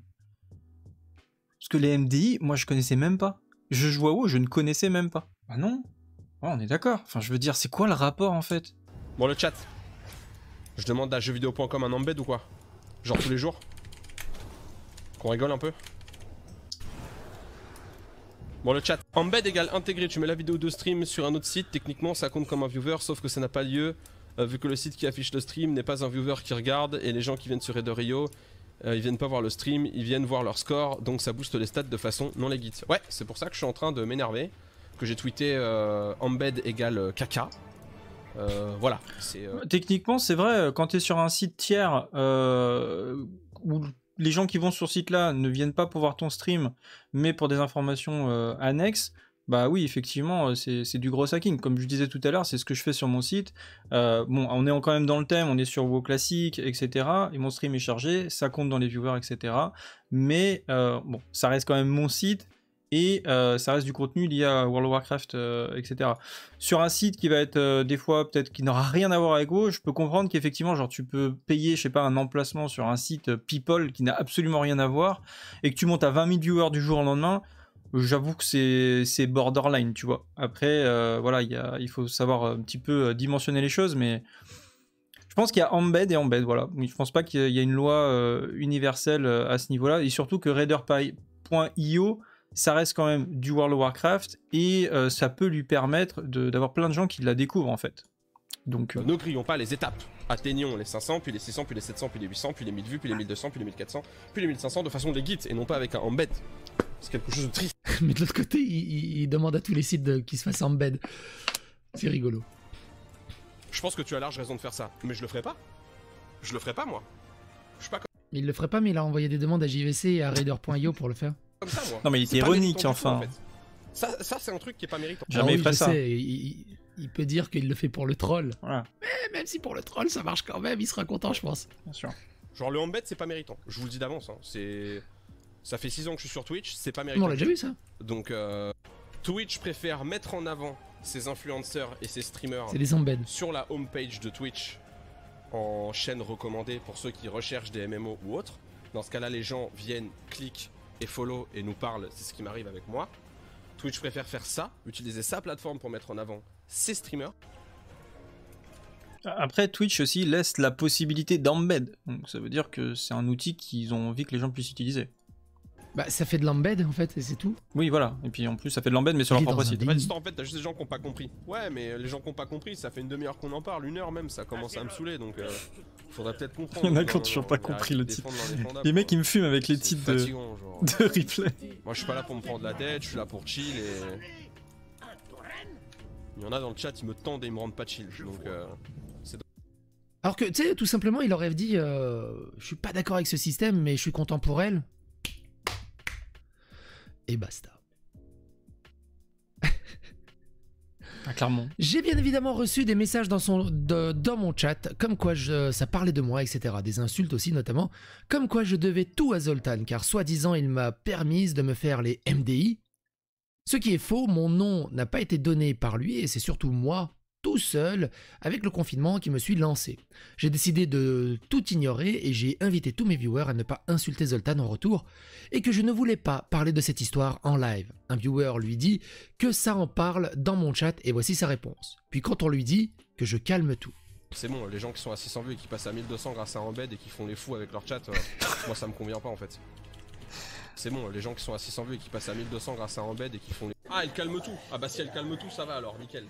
Parce que les MDI, moi je connaissais même pas. Je joue à WoW, je ne connaissais même pas. Ah non? Ouais, on est d'accord. Enfin, je veux dire, c'est quoi le rapport en fait? Bon, le chat. Je demande à jeuxvideo.com un embed ou quoi? Genre tous les jours? Qu'on rigole un peu? Bon, le chat. Embed égale intégré. Tu mets la vidéo de stream sur un autre site. Techniquement, ça compte comme un viewer, sauf que ça n'a pas lieu. Vu que le site qui affiche le stream n'est pas un viewer qui regarde. Et les gens qui viennent sur Raider.io, ils viennent pas voir le stream, ils viennent voir leur score. Donc ça booste les stats de façon non legit. Ouais, c'est pour ça que je suis en train de m'énerver. Que j'ai tweeté embed égale caca. Voilà. Techniquement, c'est vrai, quand tu es sur un site tiers où les gens qui vont sur ce site-là ne viennent pas pour voir ton stream, mais pour des informations annexes, bah oui, effectivement, c'est du gros hacking. Comme je disais tout à l'heure, c'est ce que je fais sur mon site. Bon, on est quand même dans le thème, on est sur WoW classique, etc. Et mon stream est chargé, ça compte dans les viewers, etc. Mais bon, ça reste quand même mon site. Et ça reste du contenu lié à World of Warcraft, etc. Sur un site qui va être des fois peut-être qui n'aura rien à voir avec WoW, je peux comprendre qu'effectivement, genre tu peux payer, je sais pas, un emplacement sur un site People qui n'a absolument rien à voir et que tu montes à 20 000 viewers du jour au lendemain. J'avoue que c'est borderline, tu vois. Après, voilà, il faut savoir un petit peu dimensionner les choses, mais je pense qu'il y a embed et embed, voilà. Je pense pas qu'il y a une loi universelle à ce niveau-là, et surtout que Raider.io ça reste quand même du World of Warcraft et ça peut lui permettre d'avoir plein de gens qui la découvrent en fait. Donc, ne grillons pas les étapes. Atteignons les 500, puis les 600, puis les 700, puis les 800, puis les 1000 vues, puis les 1200, puis les 1400, puis les 1500 de façon legit et non pas avec un embed. C'est quelque chose de triste. Mais de l'autre côté, il demande à tous les sites qu'ils se fassent embed. C'est rigolo. Je pense que tu as large raison de faire ça, mais je le ferai pas. Je le ferai pas moi. Je suis pas comme... Il le ferait pas, mais il a envoyé des demandes à JVC et à Raider.io pour le faire. Comme ça, moi. Non mais il était ironique enfin. En fait. Ça c'est un truc qui est pas méritant. Jamais fait ça. Il peut dire qu'il le fait pour le troll. Voilà. Mais même si pour le troll ça marche quand même, il sera content je pense. Bien sûr. Genre le embed c'est pas méritant. Je vous le dis d'avance. Hein. Ça fait 6 ans que je suis sur Twitch, c'est pas méritant. On l'a déjà vu ça. Donc Twitch préfère mettre en avant ses influenceurs et ses streamers. C'est des embeds. Sur la homepage de Twitch en chaîne recommandée pour ceux qui recherchent des MMO ou autres. Dans ce cas-là, les gens viennent, cliquent et follow et nous parlent, c'est ce qui m'arrive avec moi. Twitch préfère faire ça, utiliser sa plateforme pour mettre en avant ses streamers. Après, Twitch aussi laisse la possibilité d'embed. Donc ça veut dire que c'est un outil qu'ils ont envie que les gens puissent utiliser. Bah ça fait de l'embed en fait et c'est tout. Oui voilà, et puis en plus ça fait de l'embed mais sur leur propre site. En fait t'as juste des gens qui n'ont pas compris. Ouais mais les gens qui n'ont pas compris, ça fait une demi-heure qu'on en parle, 1 heure même, ça commence à me saouler donc faudrait peut-être comprendre. Il y en a qui ont toujours pas compris le titre. Les mecs ils me fument avec les titres de replay. Moi je suis pas là pour me prendre la tête, je suis là pour chill et... Il y en a dans le chat, ils me tendent et ils me rendent pas chill donc Alors que tu sais tout simplement il aurait dit je suis pas d'accord avec ce système mais je suis content pour elle. Et basta. Ah, clairement. J'ai bien évidemment reçu des messages dans mon chat, comme quoi ça parlait de moi, etc. Des insultes aussi notamment, comme quoi je devais tout à Zoltan, car soi-disant il m'a permis de me faire les MDI. Ce qui est faux, mon nom n'a pas été donné par lui, et c'est surtout moi, tout seul, avec le confinement qui me suis lancé. J'ai décidé de tout ignorer et j'ai invité tous mes viewers à ne pas insulter Zoltan en retour et que je ne voulais pas parler de cette histoire en live. Un viewer lui dit que ça en parle dans mon chat et voici sa réponse. Puis quand on lui dit que je calme tout. C'est bon, les gens qui sont à 600 vues et qui passent à 1200 grâce à embed et qui font les fous avec leur chat, moi ça me convient pas en fait. C'est bon, les gens qui sont à 600 vues et qui passent à 1200 grâce à embed et qui font les... Ah, elle calme tout. Ah bah si elle calme tout, ça va alors, nickel.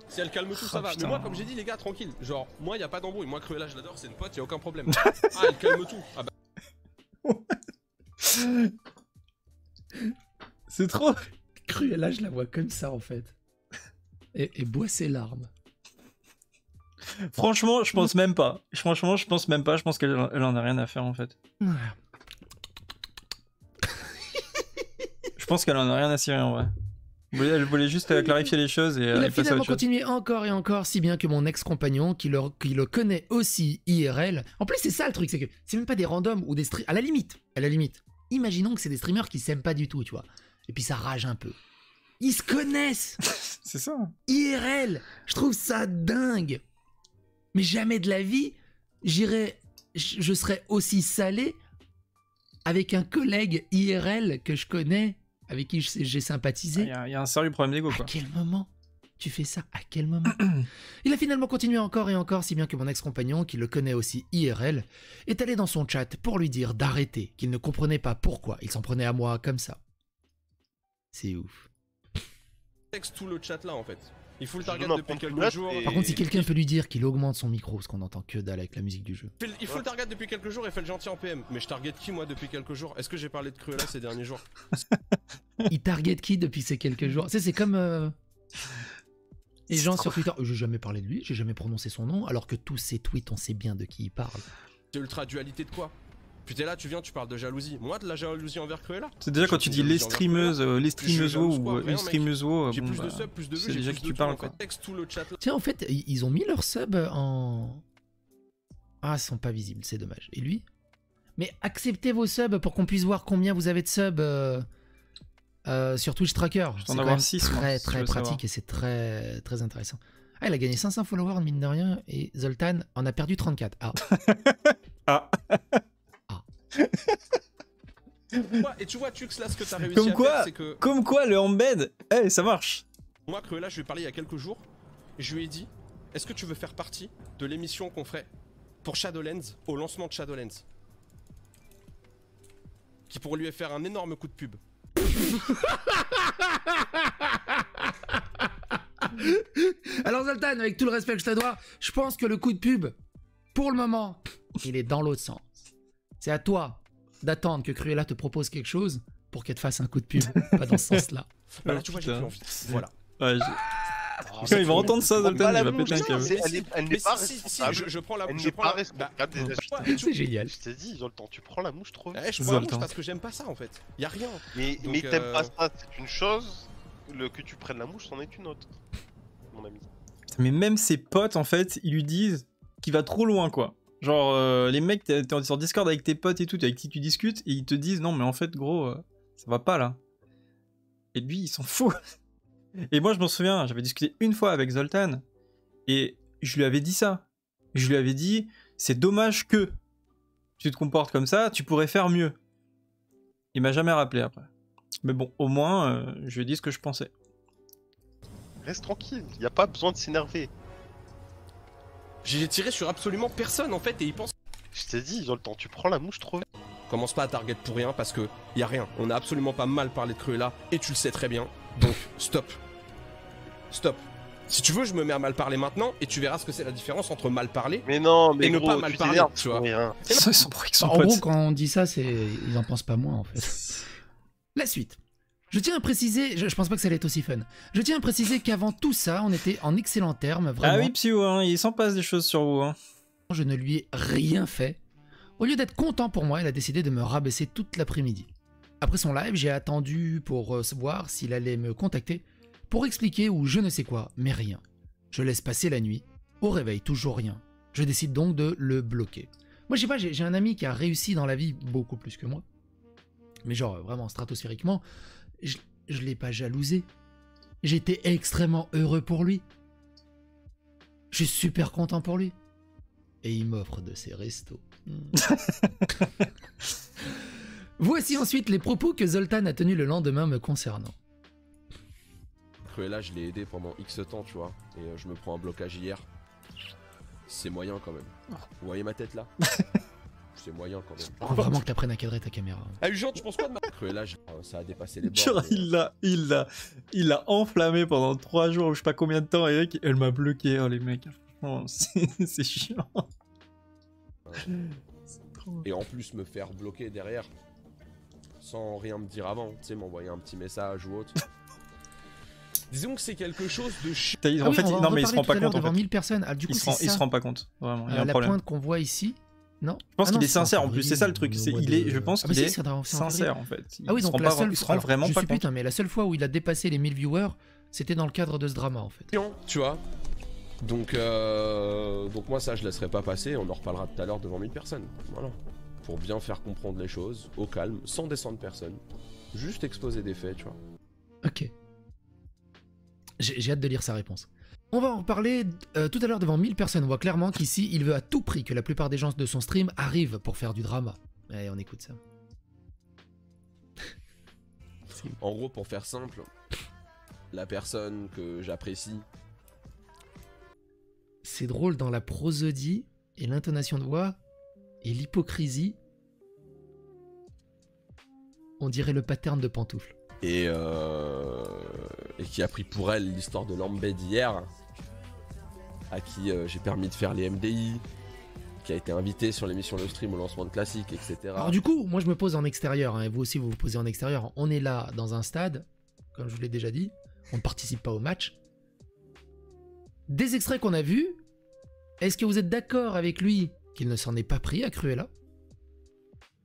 Si elle calme tout, ça va. Putain. Mais moi, comme j'ai dit, les gars, tranquille. Genre, moi, y a pas d'embrouille. Moi, Cruella, je l'adore, c'est une pote, y a aucun problème. Ah, elle calme tout. Ah bah. C'est trop. Cruella, je la vois comme ça en fait. Et boit ses larmes. Franchement, je pense même pas. Franchement, je pense même pas. Je pense qu'elle en a rien à faire en fait. Je pense qu'elle en a rien à cirer en vrai. Elle voulait juste clarifier les choses et il a finalement continué encore et encore, si bien que mon ex-compagnon, qui le connaît aussi IRL... En plus, c'est ça le truc, c'est que c'est même pas des randoms ou des streamers... À la limite, imaginons que c'est des streamers qui s'aiment pas du tout, tu vois. Et puis ça rage un peu. Ils se connaissent. C'est ça. IRL. Je trouve ça dingue. Mais jamais de la vie, je serais aussi salé avec un collègue IRL que je connais, avec qui j'ai sympathisé. Il y a un sérieux problème d'ego, quoi. À quel moment tu fais ça? À quel moment? Il a finalement continué encore et encore, si bien que mon ex-compagnon, qui le connaît aussi IRL, est allé dans son chat pour lui dire d'arrêter, qu'il ne comprenait pas pourquoi il s'en prenait à moi comme ça. C'est ouf. Texte tout le chat là en fait. Il faut le target depuis quelques jours. Par contre, si quelqu'un peut lui dire qu'il augmente son micro, parce qu'on entend que dalle avec la musique du jeu. Il faut le target depuis quelques jours et fait le gentil en PM. Mais je target qui moi depuis quelques jours? Est-ce que j'ai parlé de Cruella ces derniers jours? Il target qui depuis ces quelques jours? C'est comme les gens sur Twitter. J'ai jamais parlé de lui, j'ai jamais prononcé son nom, alors que tous ces tweets, on sait bien de qui il parle. C'est ultra dualité de quoi? Puis t'es là, tu viens, tu parles de jalousie. Moi, de la jalousie envers Cruella? C'est déjà quand tu dis les streameuses ou une streameuse, j'ai plus de subs, plus de vues, c'est déjà qui tu parles, quoi. Tout le chat là. Tiens, en fait, ils ont mis leur sub en... Ah, ils sont pas visibles, c'est dommage. Et lui? Mais acceptez vos subs pour qu'on puisse voir combien vous avez de subs sur Twitch Tracker. C'est quand même 6, très pratique et c'est très très intéressant. Ah, il a gagné 500 followers, mine de rien, et Zoltan en a perdu 34. Ah. Ah. Et tu vois, Tux, là, ce que t'as réussi à faire, c'est que... Comme quoi, le embed, ça marche. Moi, Cruella, je lui ai parlé il y a quelques jours, et je lui ai dit, est-ce que tu veux faire partie de l'émission qu'on ferait pour Shadowlands, au lancement de Shadowlands, qui pourrait lui faire un énorme coup de pub. Alors Zoltan, avec tout le respect que je te dois, je pense que le coup de pub, pour le moment, il est dans l'autre sens. C'est à toi d'attendre que Cruella te propose quelque chose pour qu'elle te fasse un coup de pub, pas dans ce sens-là. Bah là, tu vois, j'ai plus envie. Voilà. Ouais, il va entendre ça, Zoltan, il va péter un câble. Elle n'est pas responsable. Je prends la mouche. Elle n'est pas responsable des achats. C'est génial. Je t'ai dit, Zoltan, tu prends la mouche trop vite. Je prends la mouche parce que j'aime pas ça en fait. Y'a rien. Mais t'aimes pas ça, c'est une chose. Que tu prennes la mouche, c'en est une autre. Mon ami. Mais même ses potes, en fait, ils lui disent qu'il va trop loin, quoi. Genre, les mecs, t'es sur Discord avec tes potes et tout, avec qui tu discutes, et ils te disent non, mais en fait, gros, ça va pas là. Et lui, il s'en fout. Et moi, je m'en souviens, j'avais discuté une fois avec Zoltan, et je lui avais dit ça. Je lui avais dit, c'est dommage que tu te comportes comme ça, tu pourrais faire mieux. Il m'a jamais rappelé après. Mais bon, au moins, je lui ai dit ce que je pensais. Reste tranquille, y a pas besoin de s'énerver. J'ai tiré sur absolument personne en fait, et il pense. Je t'ai dit, Zoltan, tu prends la mouche trop vite. Commence pas à target pour rien parce que y a rien. On a absolument pas mal parlé de Cruella et tu le sais très bien. Donc stop. Stop. Si tu veux, je me mets à mal parler maintenant et tu verras ce que c'est la différence entre mal parler mais non, mais et gros, ne pas mal parler, tu vois. En gros, quand on dit ça, ils en pensent pas moins en fait. La suite. Je tiens à préciser, je pense pas que ça allait être aussi fun. Je tiens à préciser qu'avant tout ça, on était en excellents termes, vraiment. Ah oui, Psyo, hein, il s'en passe des choses sur vous. Hein. Je ne lui ai rien fait. Au lieu d'être content pour moi, il a décidé de me rabaisser toute l'après-midi. Après son live, j'ai attendu pour voir s'il allait me contacter, pour expliquer ou je ne sais quoi, mais rien. Je laisse passer la nuit, au réveil, toujours rien. Je décide donc de le bloquer. Moi, je sais pas, j'ai un ami qui a réussi dans la vie beaucoup plus que moi. Mais genre, vraiment stratosphériquement, je l'ai pas jalousé. J'étais extrêmement heureux pour lui. Je suis super content pour lui. Et il m'offre de ses restos. Voici ensuite les propos que Zoltan a tenus le lendemain me concernant. Cruella, je l'ai aidé pendant X temps, tu vois. Et je me prends un blocage hier. C'est moyen quand même. Vous voyez ma tête là? C'est moyen quand même. Faut vraiment que t'apprennes à cadrer ta caméra. Ah, Jean, tu penses quoi de ma... Cruella, ça a dépassé les bords. Genre, il l'a enflammé pendant 3 jours, je sais pas combien de temps, et elle m'a bloqué, oh les mecs. Franchement, c'est chiant. Et en plus me faire bloquer derrière sans rien me dire avant, tu sais, m'envoyer un petit message ou autre. Disons que c'est quelque chose de chiant. En fait, non mais il se rend pas compte. Devant 1000 personnes. Ah, du coup, il se rend pas compte, vraiment. Il y a un la problème. pointe qu'on voit ici, non. Je pense qu'il est sincère en plus, c'est ça le truc. Je pense qu'il est sincère en fait. Ah oui, donc la seule il se rend vraiment pas compte. Putain, mais la seule fois où il a dépassé les 1000 viewers, c'était dans le cadre de ce drama en fait. Tu vois. Donc moi ça je laisserai pas passer, on en reparlera tout à l'heure devant 1000 personnes. Voilà. Pour bien faire comprendre les choses, au calme, sans descendre personne. Juste exposer des faits, tu vois. Ok. J'ai hâte de lire sa réponse. On va en reparler tout à l'heure devant 1000 personnes. On voit clairement qu'ici, il veut à tout prix que la plupart des gens de son stream arrivent pour faire du drama. Allez, on écoute ça. En gros, pour faire simple, la personne que j'apprécie... C'est drôle dans la prosodie et l'intonation de voix et l'hypocrisie. On dirait le pattern de pantoufle. Et qui a pris pour elle l'histoire de Lambed hier, à qui j'ai permis de faire les MDI, qui a été invité sur l'émission Le Stream au lancement de Classique, etc. Alors du coup, moi je me pose en extérieur, hein, et vous aussi vous vous posez en extérieur. On est là dans un stade, comme je vous l'ai déjà dit, on ne participe pas au match. Des extraits qu'on a vus, est-ce que vous êtes d'accord avec lui qu'il ne s'en est pas pris à Cruella?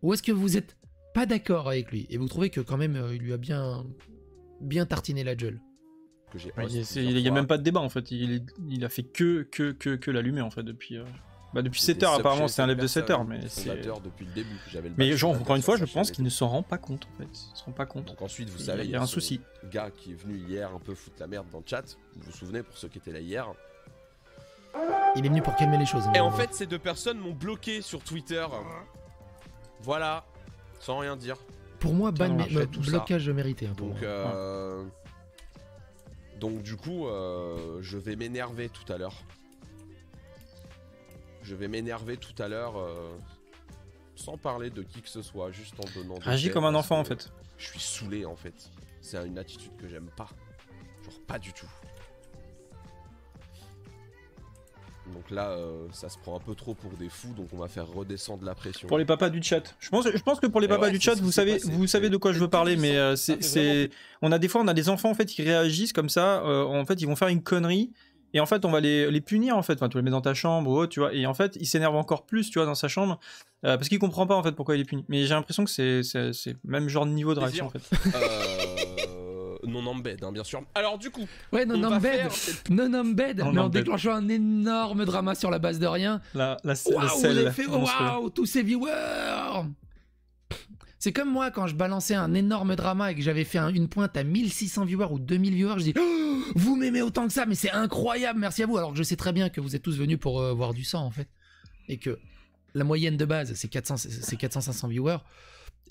Ou est-ce que vous êtes pas d'accord avec lui et vous trouvez que quand même il lui a bien tartiné la gueule? Il y a même pas de débat en fait, il a fait que l'allumer en fait depuis 7 heures apparemment, c'est un live de 7 heures, mais c'est... depuis le début. Mais genre encore une fois, je pense qu'il ne s'en rend pas compte en fait, il se rend pas compte. Donc ensuite, vous savez, il y a un souci. Gars qui est venu hier un peu foutre la merde dans le chat, vous vous souvenez pour ceux qui étaient là hier. Il est venu pour calmer les choses. Et en fait, ces deux personnes m'ont bloqué sur Twitter. Voilà, sans rien dire. Pour moi, blocage mérité. Hein, donc du coup, je vais m'énerver tout à l'heure. Sans parler de qui que ce soit, juste en donnant... Agis comme un enfant en fait. Je suis saoulé en fait. C'est une attitude que j'aime pas. Genre pas du tout. Donc là, ça se prend un peu trop pour des fous, donc on va faire redescendre la pression. Pour les papas du chat. Je pense que pour les papas du chat, vous savez de quoi je veux parler, mais on a des enfants en fait qui réagissent comme ça. En fait, ils vont faire une connerie et en fait, on va les punir en fait. Enfin, tu les mets dans ta chambre ou autre, tu vois. Et en fait, il s'énerve encore plus, tu vois, dans sa chambre parce qu'il comprend pas en fait pourquoi il est puni. Mais j'ai l'impression que c'est même genre de niveau de réaction en fait. Non embed, hein, bien sûr. Alors du coup, ouais, non embed, mais en déclenchant un énorme drama sur la base de rien. La waouh, tous ces viewers. C'est comme moi quand je balançais un énorme drama et que j'avais fait une pointe à 1600 viewers ou 2000 viewers, je dis oh, vous m'aimez autant que ça, mais c'est incroyable, merci à vous. Alors que je sais très bien que vous êtes tous venus pour voir du sang en fait, et que la moyenne de base c'est 400-500 viewers.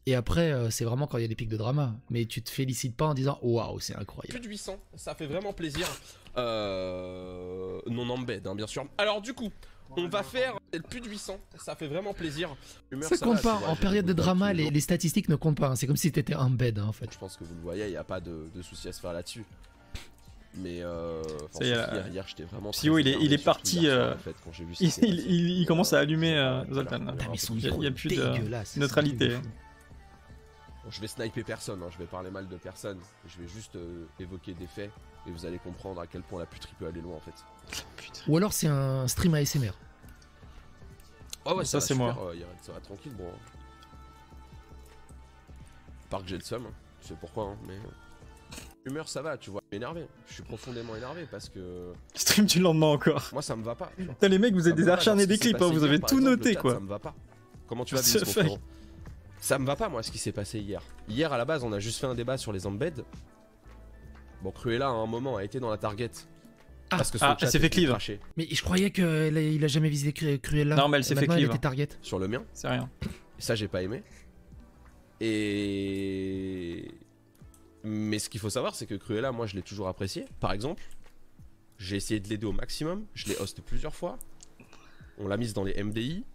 Et après, c'est vraiment quand il y a des pics de drama. Mais tu te félicites pas en disant waouh, c'est incroyable. Plus de 800, ça fait vraiment plaisir. Non embed, hein, bien sûr. Alors du coup, on va faire plus de 800, ça fait vraiment plaisir. Ça compte pas, en période de drama, les statistiques ne comptent pas. Hein. C'est comme si t'étais embed hein, en fait. Je pense que vous le voyez, il n'y a pas de souci à se faire là-dessus. Mais hier j'étais vraiment... Pio il est parti, en fait, quand j'ai vu il commence à allumer Zoltan. Il n'y a plus de neutralité. Bon, je vais sniper personne, hein, je vais parler mal de personne, je vais juste évoquer des faits et vous allez comprendre à quel point la puterie peut aller loin en fait. Ou alors c'est un stream ASMR. Oh ouais, ça c'est moi. Ça va tranquille, bon. Part que j'ai le seum, tu sais pourquoi, hein, mais... Humeur ça va, tu vois, énervé. Je suis profondément énervé parce que... Stream du lendemain encore. Moi ça me va pas. Putain les mecs, vous êtes des acharnés des clips, hein, vous avez tout noté quoi. Ça me va pas. Comment tu vas vivre mon frérot ? Ça me va pas moi ce qui s'est passé hier. Hier à la base on a juste fait un débat sur les embeds. Bon Cruella à un moment a été dans la target. Parce que son chat elle s'est fait cleave. Mais je croyais qu'il a jamais visité Cruella. Non mais elle s'est fait cleave. Elle était target. Sur le mien. C'est rien. Et ça j'ai pas aimé. Mais ce qu'il faut savoir c'est que Cruella moi je l'ai toujours apprécié. Par exemple, j'ai essayé de l'aider au maximum. Je l'ai host plusieurs fois. On l'a mise dans les MDI.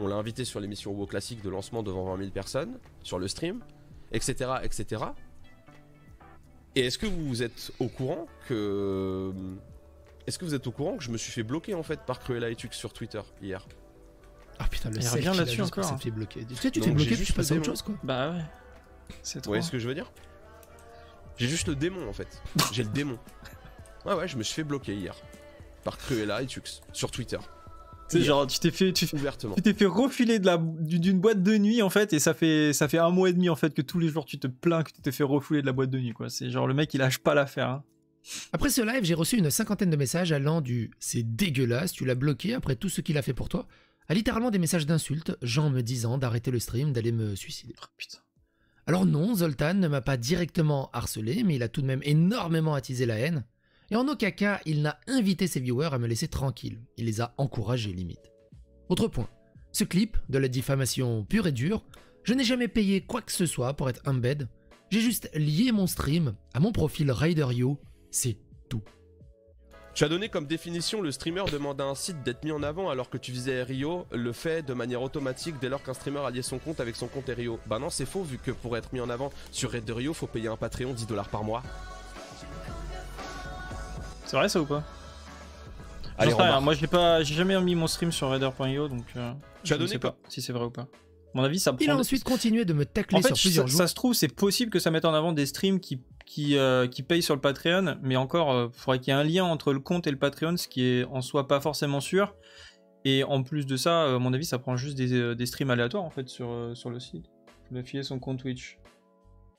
On l'a invité sur l'émission WoW Classique de lancement devant 20 000 personnes, sur le stream, etc. etc. Et est-ce que vous êtes au courant que... je me suis fait bloquer en fait par Cruella et Tux sur Twitter hier? Ah putain, le self, revient là-dessus encore. Ça te fait bloquer. Tu sais, tu t'es bloqué, tu passes à autre chose quoi. Bah ouais. C'est trop. Vous voyez ce que je veux dire? J'ai juste le démon en fait. J'ai le démon. Ouais, je me suis fait bloquer hier. Par Cruella et Tux sur Twitter. C'est genre tu t'es fait refiler d'une boîte de nuit en fait, et ça fait 1 mois et demi en fait que tous les jours tu te plains que tu t'es fait refouler de la boîte de nuit quoi. C'est genre le mec il lâche pas l'affaire hein. Après ce live j'ai reçu une 50aine de messages allant du c'est dégueulasse, tu l'as bloqué après tout ce qu'il a fait pour toi, à littéralement des messages d'insultes, gens me disant d'arrêter le stream, d'aller me suicider. Oh, putain. Alors non, Zoltan ne m'a pas directement harcelé, mais il a tout de même énormément attisé la haine. Et en aucun cas, il n'a invité ses viewers à me laisser tranquille. Il les a encouragés limite. Autre point, ce clip, de la diffamation pure et dure, je n'ai jamais payé quoi que ce soit pour être embed. J'ai juste lié mon stream à mon profil RaiderYo, c'est tout. Tu as donné comme définition le streamer demande à un site d'être mis en avant alors que tu visais Rio le fait de manière automatique dès lors qu'un streamer a lié son compte avec son compte Rio. Bah non, c'est faux vu que pour être mis en avant sur RaiderYo, faut payer un Patreon 10 $ par mois. C'est vrai ça ou pas? Allez, moi j'ai jamais mis mon stream sur Raider.io donc tu as je donné ne sais pas si c'est vrai ou pas. À mon avis ça prend... Il a ensuite continué de me tacler en fait, sur plusieurs jours. Ça se trouve c'est possible que ça mette en avant des streams qui payent sur le Patreon, mais encore faudrait qu'il y ait un lien entre le compte et le Patreon, ce qui est en soi pas forcément sûr. Et en plus de ça, à mon avis ça prend juste des streams aléatoires en fait sur le site. Il a filé son compte Twitch.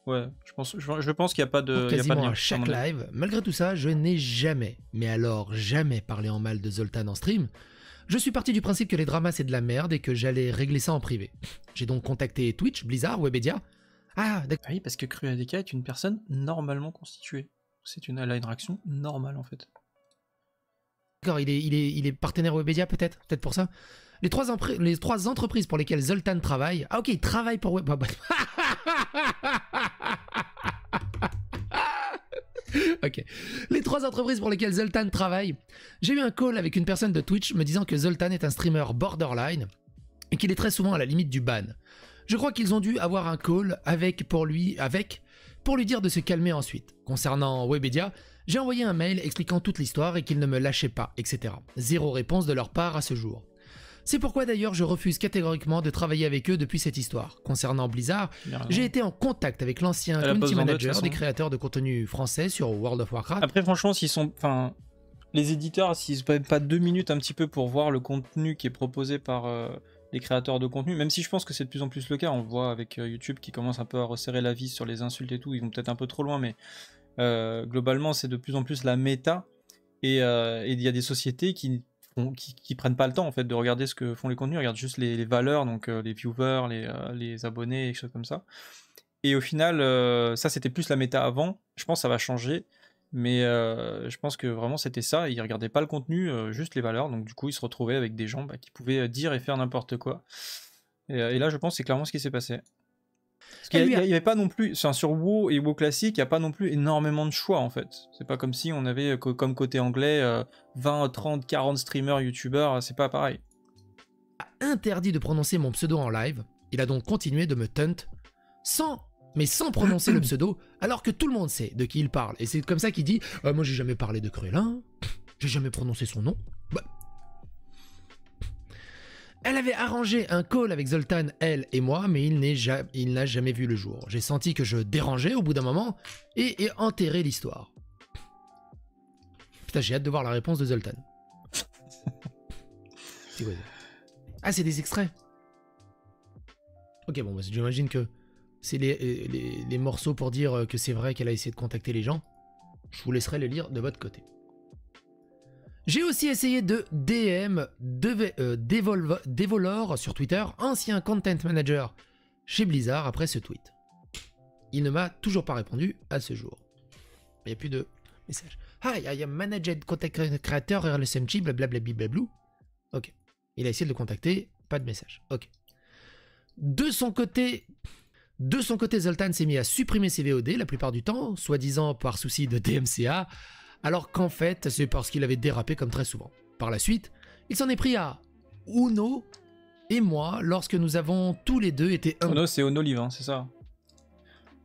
Ouais, je pense qu'il n'y a pas de Quasiment lien, à chaque live. Malgré tout ça, je n'ai jamais, mais alors jamais parlé en mal de Zoltan en stream. Je suis parti du principe que les dramas c'est de la merde et que j'allais régler ça en privé. J'ai donc contacté Twitch, Blizzard, Webedia. Ah, d'accord. Oui, parce que CruADK est une personne normalement constituée. Elle a une réaction normale en fait. D'accord, il est partenaire Webedia peut-être pour ça. Les trois entreprises pour lesquelles Zoltan travaille... Ah ok, il travaille pour Webedia. Ok. Les 3 entreprises pour lesquelles Zoltan travaille, j'ai eu un call avec une personne de Twitch me disant que Zoltan est un streamer borderline et qu'il est très souvent à la limite du ban. Je crois qu'ils ont dû avoir un call pour lui dire de se calmer ensuite. Concernant Webedia, j'ai envoyé un mail expliquant toute l'histoire et qu'ils ne me lâchaient pas, etc. Zéro réponse de leur part à ce jour. C'est pourquoi d'ailleurs je refuse catégoriquement de travailler avec eux depuis cette histoire. Concernant Blizzard, j'ai été en contact avec l'ancien community manager des créateurs de contenu français sur World of Warcraft. Après franchement, les éditeurs, s'ils se prennent pas 2 minutes un petit peu pour voir le contenu qui est proposé par les créateurs de contenu, même si je pense que c'est de plus en plus le cas, on le voit avec YouTube qui commence un peu à resserrer la vis sur les insultes et tout, ils vont peut-être un peu trop loin, mais globalement c'est de plus en plus la méta, et il y a des sociétés qui prennent pas le temps en fait de regarder ce que font les contenus, ils regardent juste les valeurs, donc les viewers, les abonnés, et choses comme ça. Et au final, ça c'était plus la méta avant, je pense que ça va changer, mais je pense que vraiment c'était ça, ils regardaient pas le contenu, juste les valeurs, donc du coup ils se retrouvaient avec des gens qui pouvaient dire et faire n'importe quoi. Et là je pense que c'est clairement ce qui s'est passé. Parce qu'il n'y avait pas non plus, sur WoW et WoW classique, il n'y a pas non plus énormément de choix en fait. C'est pas comme si on avait, comme côté anglais, 20, 30, 40 streamers, youtubeurs, c'est pas pareil. Interdit de prononcer mon pseudo en live, il a donc continué de me taunt sans prononcer le pseudo, alors que tout le monde sait de qui il parle. Et c'est comme ça qu'il dit moi j'ai jamais parlé de Krellin, j'ai jamais prononcé son nom. Bah. Elle avait arrangé un call avec Zoltan, elle et moi, mais il n'a jamais vu le jour. J'ai senti que je dérangeais au bout d'un moment et enterré l'histoire. Putain, j'ai hâte de voir la réponse de Zoltan. Ah, c'est des extraits. Ok, bon, bah, j'imagine que c'est les morceaux pour dire que c'est vrai qu'elle a essayé de contacter les gens. Je vous laisserai les lire de votre côté. J'ai aussi essayé de DM Devolor sur Twitter, ancien content manager chez Blizzard, après ce tweet. Il ne m'a toujours pas répondu à ce jour. Il n'y a plus de message. Hi, I am managed content creator RLSMG, blablabla. Ok. Il a essayé de le contacter, pas de message. Ok. De son côté, Zoltan s'est mis à supprimer ses VOD la plupart du temps, soi-disant par souci de DMCA, alors qu'en fait, c'est parce qu'il avait dérapé comme très souvent. Par la suite, il s'en est pris à Uno et moi lorsque nous avons tous les deux été... Uno, c'est Onolive, hein, c'est ça.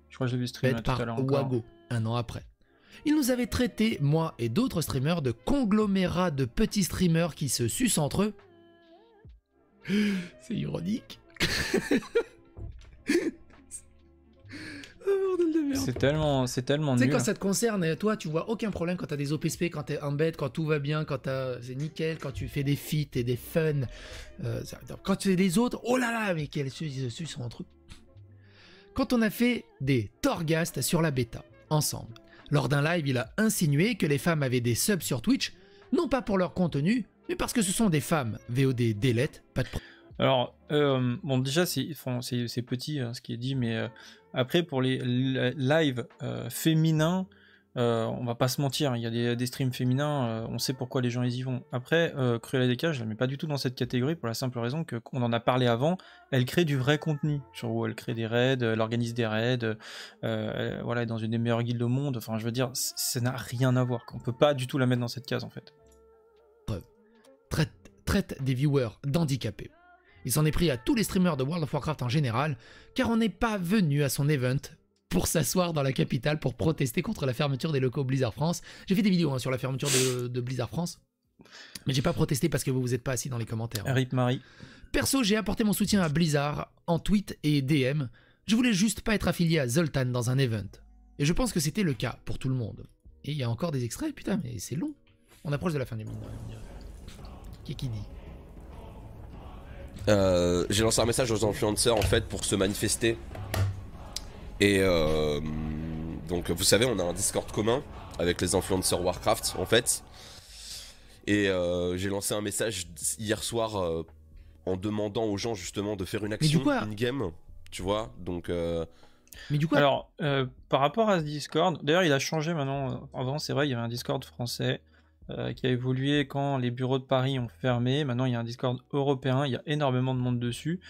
Je crois que j'ai vu streamer tout à l'heure encore. Wago, un an après. Il nous avait traités, moi et d'autres streamers, de conglomérats de petits streamers qui se sucent entre eux. C'est ironique. C'est tellement nul. Tu sais, quand ça te concerne, toi, tu vois aucun problème quand t'as des OPSP, quand t'es embed, quand tout va bien, quand c'est nickel, quand tu fais des feats et des fun. Quand tu fais des autres, oh là là, mais quels sont un truc. Quand on a fait des Torghast sur la bêta, ensemble, lors d'un live, il a insinué que les femmes avaient des subs sur Twitch, non pas pour leur contenu, mais parce que ce sont des femmes. VOD delete, pas de problème. Alors, bon, déjà, c'est petit ce qui est dit, mais après, pour les lives féminins, On va pas se mentir, il y a des streams féminins, on sait pourquoi les gens ils y vont. Après, Crueladeka, je la mets pas du tout dans cette catégorie pour la simple raison qu'on en a parlé avant, elle crée du vrai contenu sur WoW, elle crée des raids, elle organise des raids, voilà, elle est dans une des meilleures guildes au monde, enfin je veux dire, ça n'a rien à voir, on peut pas du tout la mettre dans cette case en fait. Traite des viewers d'handicapés. Il s'en est pris à tous les streamers de World of Warcraft en général, car on n'est pas venu à son event pour s'asseoir dans la capitale pour protester contre la fermeture des locaux Blizzard France. J'ai fait des vidéos sur la fermeture de Blizzard France, mais j'ai pas protesté parce que vous vous êtes pas assis dans les commentaires. Rip Marie. Perso, j'ai apporté mon soutien à Blizzard en tweet et DM. Je voulais juste pas être affilié à Zoltan dans un event. Et je pense que c'était le cas pour tout le monde. Et il y a encore des extraits, putain, mais c'est long. On approche de la fin du mine. Qui dit? J'ai lancé un message aux influenceurs en fait pour se manifester. Et donc vous savez, on a un Discord commun avec les influenceurs Warcraft en fait. Et j'ai lancé un message hier soir en demandant aux gens justement de faire une action in-game, tu vois. Donc mais du coup, alors par rapport à ce Discord, d'ailleurs il a changé maintenant. Avant c'est vrai, il y avait un Discord français qui a évolué quand les bureaux de Paris ont fermé. Maintenant il y a un Discord européen, il y a énormément de monde dessus.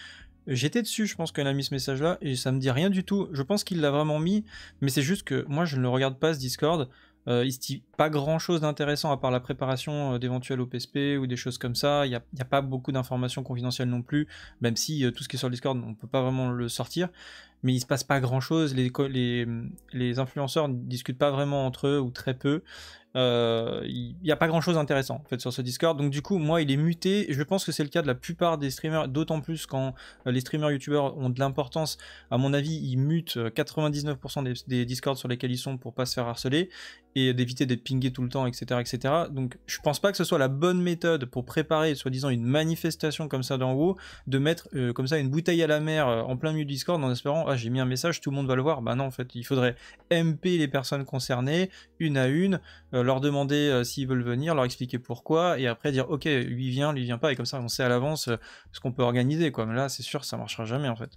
J'étais dessus, je pense qu'elle a mis ce message-là, et ça me dit rien du tout. Je pense qu'il l'a vraiment mis, mais c'est juste que moi je ne le regarde pas ce Discord. Il se dit pas grand-chose d'intéressant à part la préparation d'éventuels OPSP ou des choses comme ça. Il n'y a pas beaucoup d'informations confidentielles non plus, même si tout ce qui est sur le Discord, on peut pas vraiment le sortir. Mais il se passe pas grand-chose. Les influenceurs ne discutent pas vraiment entre eux ou très peu. Il n'y a pas grand chose d'intéressant en fait sur ce Discord, donc du coup moi il est muté, et je pense que c'est le cas de la plupart des streamers, d'autant plus quand les streamers youtubeurs ont de l'importance. À mon avis ils mutent 99% des Discords sur lesquels ils sont pour pas se faire harceler et d'éviter d'être pingé tout le temps, etc., etc. Donc je pense pas que ce soit la bonne méthode pour préparer soi-disant une manifestation comme ça dans WoW, de mettre comme ça une bouteille à la mer en plein milieu du Discord en espérant ah j'ai mis un message, tout le monde va le voir. Bah non, en fait il faudrait MP les personnes concernées une à une, leur demander s'ils veulent venir, leur expliquer pourquoi, et après dire ok, lui vient pas, et comme ça on sait à l'avance ce qu'on peut organiser quoi. Mais là c'est sûr ça marchera jamais en fait.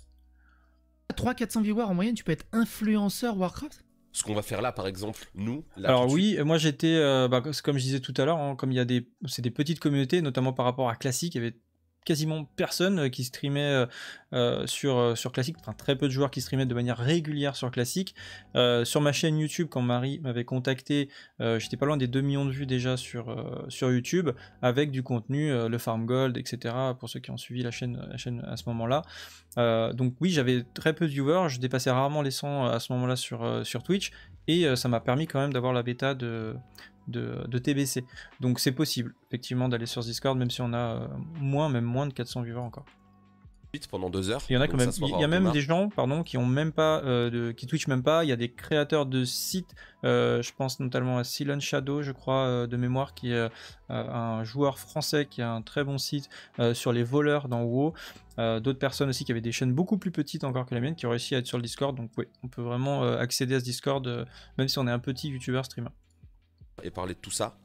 300-400 viewers en moyenne, tu peux être influenceur Warcraft? ce qu'on va faire là par exemple, nous là, alors oui, moi j'étais comme je disais tout à l'heure, hein, comme c'est des petites communautés, notamment par rapport à Classic, il y avait quasiment personne qui streamait sur Classic, enfin très peu de joueurs qui streamaient de manière régulière sur Classic. Sur ma chaîne YouTube, quand Marie m'avait contacté, j'étais pas loin des 2 millions de vues déjà sur YouTube, avec du contenu, le Farm Gold, etc. pour ceux qui ont suivi la chaîne à ce moment-là. Donc oui, j'avais très peu de viewers, je dépassais rarement les 100 à ce moment-là sur Twitch, et ça m'a permis quand même d'avoir la bêta de TBC. Donc c'est possible effectivement d'aller sur Discord même si on a même moins de 400 viewers encore. Pendant 2 heures. Il y en a quand même. Il y a même des gens, qui ont même pas, qui Twitch même pas. Il y a des créateurs de sites. Je pense notamment à Silent Shadow, je crois, de mémoire, qui est un joueur français qui a un très bon site sur les voleurs dans WoW. D'autres personnes aussi qui avaient des chaînes beaucoup plus petites encore que la mienne, qui ont réussi à être sur le Discord. Donc oui, on peut vraiment accéder à ce Discord, même si on est un petit YouTuber streamer. Et parler de tout ça.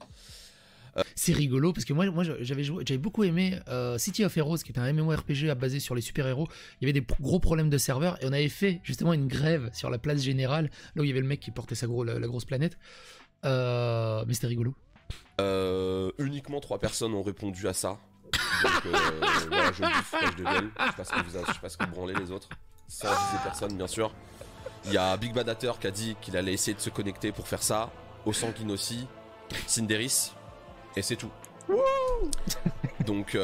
C'est rigolo parce que moi j'avais beaucoup aimé City of Heroes, qui était un MMORPG basé sur les super-héros. Il y avait des gros problèmes de serveurs et on avait fait justement une grève sur la place générale, là où il y avait le mec qui portait la grosse planète. Mais c'était rigolo. Uniquement 3 personnes ont répondu à ça. Donc voilà, je le dis fraîche de gueule. Je sais pas ce que vous branlez les autres. Sans viser personne, bien sûr. Il y a Big Badateur qui a dit qu'il allait essayer de se connecter pour faire ça. Osanguine aussi. Cindéris. Et c'est tout. Donc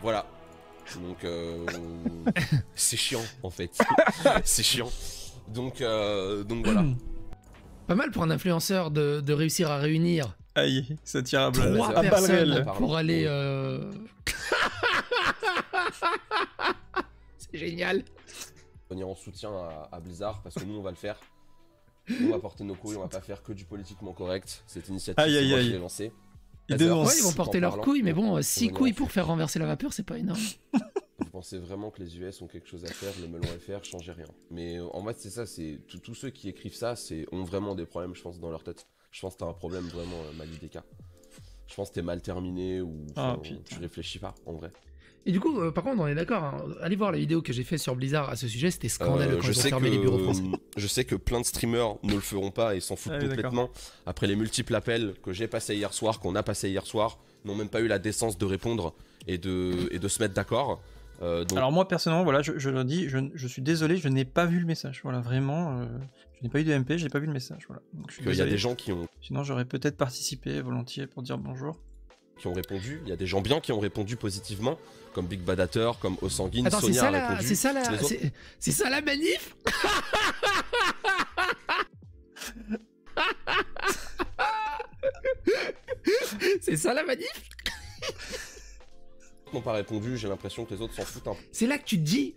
voilà. Donc c'est chiant en fait. C'est chiant. Donc voilà. Pas mal pour un influenceur de réussir à réunir. Aïe, ça tire à 3 personnes pour aller. C'est génial. Venir en soutien à Blizzard parce que nous on va le faire. On va porter nos couilles, on va pas faire que du politiquement correct. Cette initiative, c'est moi qui l'ai lancée. Ouais, ils vont porter leurs couilles, mais bon, 6 couilles pour faire renverser la vapeur, c'est pas énorme. Vous pensez vraiment que les US ont quelque chose à faire, le melon FR changeait rien. Mais en fait, c'est ça, c'est tous ceux qui écrivent ça, ont vraiment des problèmes, je pense, dans leur tête. Je pense que t'as un problème vraiment, Mali DK. Je pense que t'es mal terminé ou tu réfléchis pas, en vrai. Et du coup, par contre, on est d'accord, hein, allez voir la vidéo que j'ai fait sur Blizzard à ce sujet, c'était scandaleux quand ils ont fermé les bureaux français. Je sais que plein de streamers ne le feront pas et s'en foutent complètement. Après les multiples appels que j'ai passés hier soir, qu'on a passé hier soir, n'ont même pas eu la décence de répondre et de se mettre d'accord. Alors moi personnellement, voilà, je le dis, je suis désolé, je n'ai pas vu le message. Voilà, vraiment, je n'ai pas eu de MP, j'ai pas vu le message. Voilà. Il y a des gens qui ont... Sinon j'aurais peut-être participé volontiers pour dire bonjour. Qui ont répondu, il y a des gens bien qui ont répondu positivement, comme Big Badateur, comme Osanguine, Sonia a répondu. C'est ça la manif. C'est ça la manif. N'ont pas répondu, j'ai l'impression que les autres s'en foutent un peu. C'est là que tu te dis,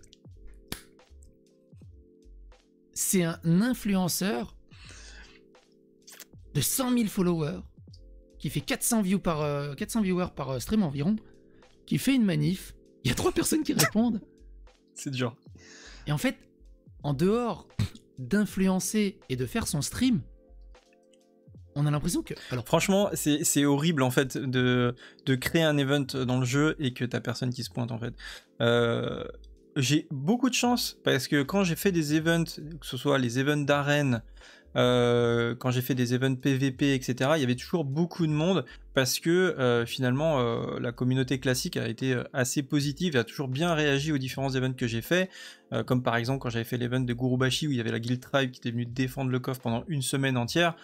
c'est un influenceur de 100 000 followers qui fait 400 viewers par stream environ, qui fait une manif, il y a 3 personnes qui répondent. C'est dur. Et en fait, en dehors d'influencer et de faire son stream, on a l'impression que... Alors, franchement, c'est horrible en fait de créer un event dans le jeu et que t'as personne qui se pointe en fait. J'ai beaucoup de chance parce que quand j'ai fait des events, que ce soit les events d'arène, quand j'ai fait des events PVP, etc., il y avait toujours beaucoup de monde parce que finalement la communauté classique a été assez positive et a toujours bien réagi aux différents events que j'ai fait, comme par exemple quand j'avais fait l'event de Gurubashi où il y avait la Guild Tribe qui était venue défendre le coffre pendant une semaine entière.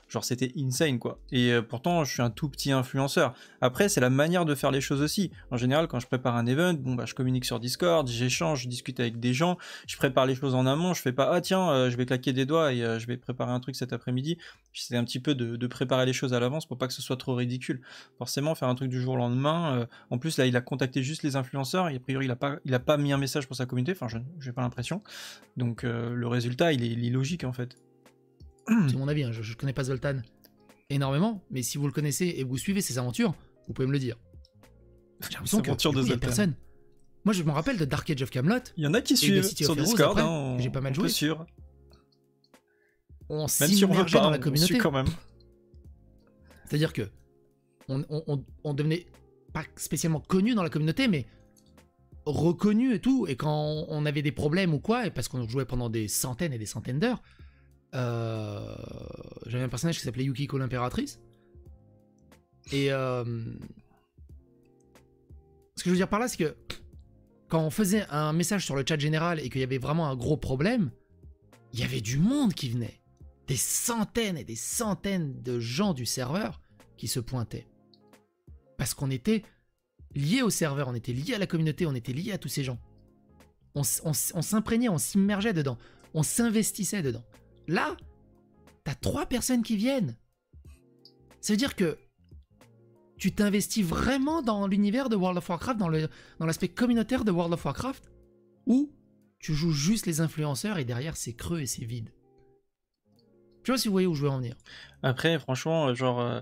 Genre c'était insane quoi. Et pourtant je suis un tout petit influenceur. Après c'est la manière de faire les choses aussi. En général quand je prépare un event, bon bah je communique sur Discord, j'échange, je discute avec des gens, je prépare les choses en amont, je fais pas ah tiens je vais claquer des doigts et je vais préparer un truc cet après-midi. J'essaie un petit peu de préparer les choses à l'avance pour pas que ce soit trop ridicule. Forcément faire un truc du jour au lendemain, en plus là il a contacté juste les influenceurs et a priori il a pas mis un message pour sa communauté, enfin j'ai pas l'impression. Donc le résultat il est logique en fait. C'est mon avis, hein. Je connais pas Zoltan énormément, mais si vous le connaissez et vous suivez ses aventures, vous pouvez me le dire. J'ai l'impression qu'il y a personne. Moi je me rappelle de Dark Age of Camelot. Il y en a qui suivent sur Discord, hein, j'ai pas mal joué. Sûr. On s'immergeait dans la communauté. Quand même. C'est-à-dire que on devenait pas spécialement connu dans la communauté, mais reconnu et tout. Et quand on avait des problèmes ou quoi, et parce qu'on jouait pendant des centaines et des centaines d'heures, j'avais un personnage qui s'appelait Yukiko l'impératrice. Et ce que je veux dire par là, c'est que quand on faisait un message sur le chat général et qu'il y avait vraiment un gros problème, il y avait du monde qui venait. Des centaines et des centaines de gens du serveur qui se pointaient. Parce qu'on était liés au serveur, on était liés à la communauté, on était liés à tous ces gens. On s'imprégnait, on s'immergeait dedans, on s'investissait dedans. Là, t'as 3 personnes qui viennent. Ça veut dire que tu t'investis vraiment dans l'univers de World of Warcraft, dans l'aspect communautaire de World of Warcraft, ou tu joues juste les influenceurs et derrière c'est creux et c'est vide. Je sais pas si vous voyez où je veux en venir. Après, franchement, genre...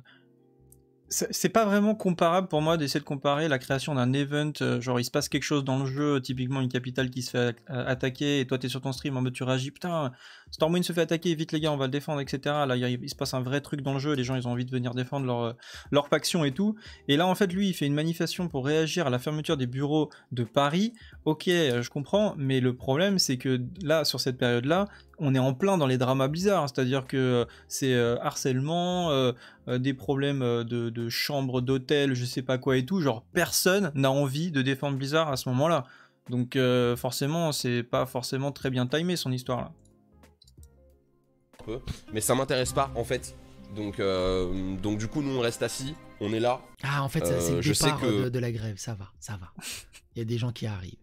c'est pas vraiment comparable pour moi d'essayer de comparer la création d'un event, genre il se passe quelque chose dans le jeu, typiquement une capitale qui se fait attaquer, et toi t'es sur ton stream en mode tu réagis, putain, Stormwind se fait attaquer, vite les gars on va le défendre, etc. Là il se passe un vrai truc dans le jeu, les gens ils ont envie de venir défendre leur faction et tout, et là en fait lui il fait une manifestation pour réagir à la fermeture des bureaux de Paris, ok je comprends, mais le problème c'est que là sur cette période là, on est en plein dans les dramas Blizzard, c'est-à-dire que c'est harcèlement, des problèmes de chambres d'hôtel, je sais pas quoi et tout, genre personne n'a envie de défendre Blizzard à ce moment-là. Donc forcément, c'est pas forcément très bien timé son histoire là. Mais ça m'intéresse pas en fait. Donc du coup nous on reste assis, on est là. Ah en fait c'est le départ de la grève, ça va. Il y a des gens qui arrivent.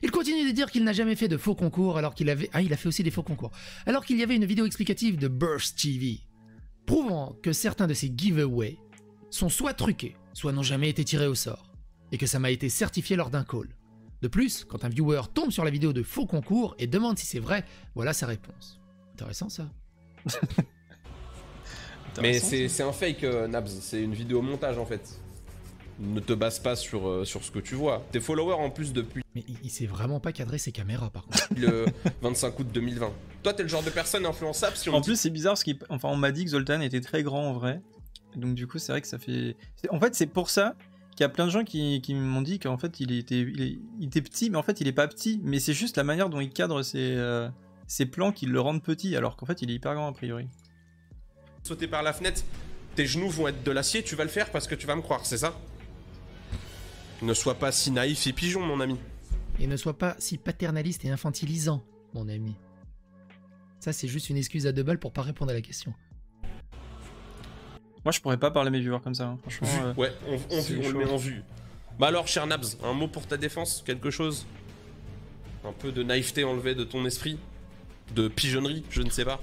Il continue de dire qu'il n'a jamais fait de faux concours alors qu'il avait... Ah, il a fait aussi des faux concours. Alors qu'il y avait une vidéo explicative de Burst TV, prouvant que certains de ces giveaways sont soit truqués, soit n'ont jamais été tirés au sort, et que ça m'a été certifié lors d'un call. De plus, quand un viewer tombe sur la vidéo de faux concours et demande si c'est vrai, voilà sa réponse. Intéressant ça. Mais c'est un fake, Nabs, c'est une vidéo montage en fait. Ne te base pas sur ce que tu vois. Tes followers en plus depuis... Mais il sait vraiment pas cadrer ses caméras par contre. Le 25 août 2020. Toi t'es le genre de personne influençable si on... En plus c'est bizarre parce qu'on m'a dit que Zoltan était très grand en vrai. Donc du coup c'est vrai que ça fait... En fait c'est pour ça qu'il y a plein de gens qui m'ont dit qu'en fait il était petit, mais en fait il est pas petit, mais c'est juste la manière dont il cadre ses plans qui le rendent petit, alors qu'en fait il est hyper grand a priori. Sauter par la fenêtre, tes genoux vont être de l'acier, tu vas le faire parce que tu vas me croire, c'est ça? Ne sois pas si naïf et pigeon, mon ami. Et ne sois pas si paternaliste et infantilisant, mon ami. Ça, c'est juste une excuse à 2 balles pour pas répondre à la question. Moi, je pourrais pas parler à mes viewers comme ça, hein. Franchement. Ouais, on le met en vue. Bah alors, cher Nabs, un mot pour ta défense, quelque chose? Un peu de naïveté enlevée de ton esprit? De pigeonnerie, je ne sais pas.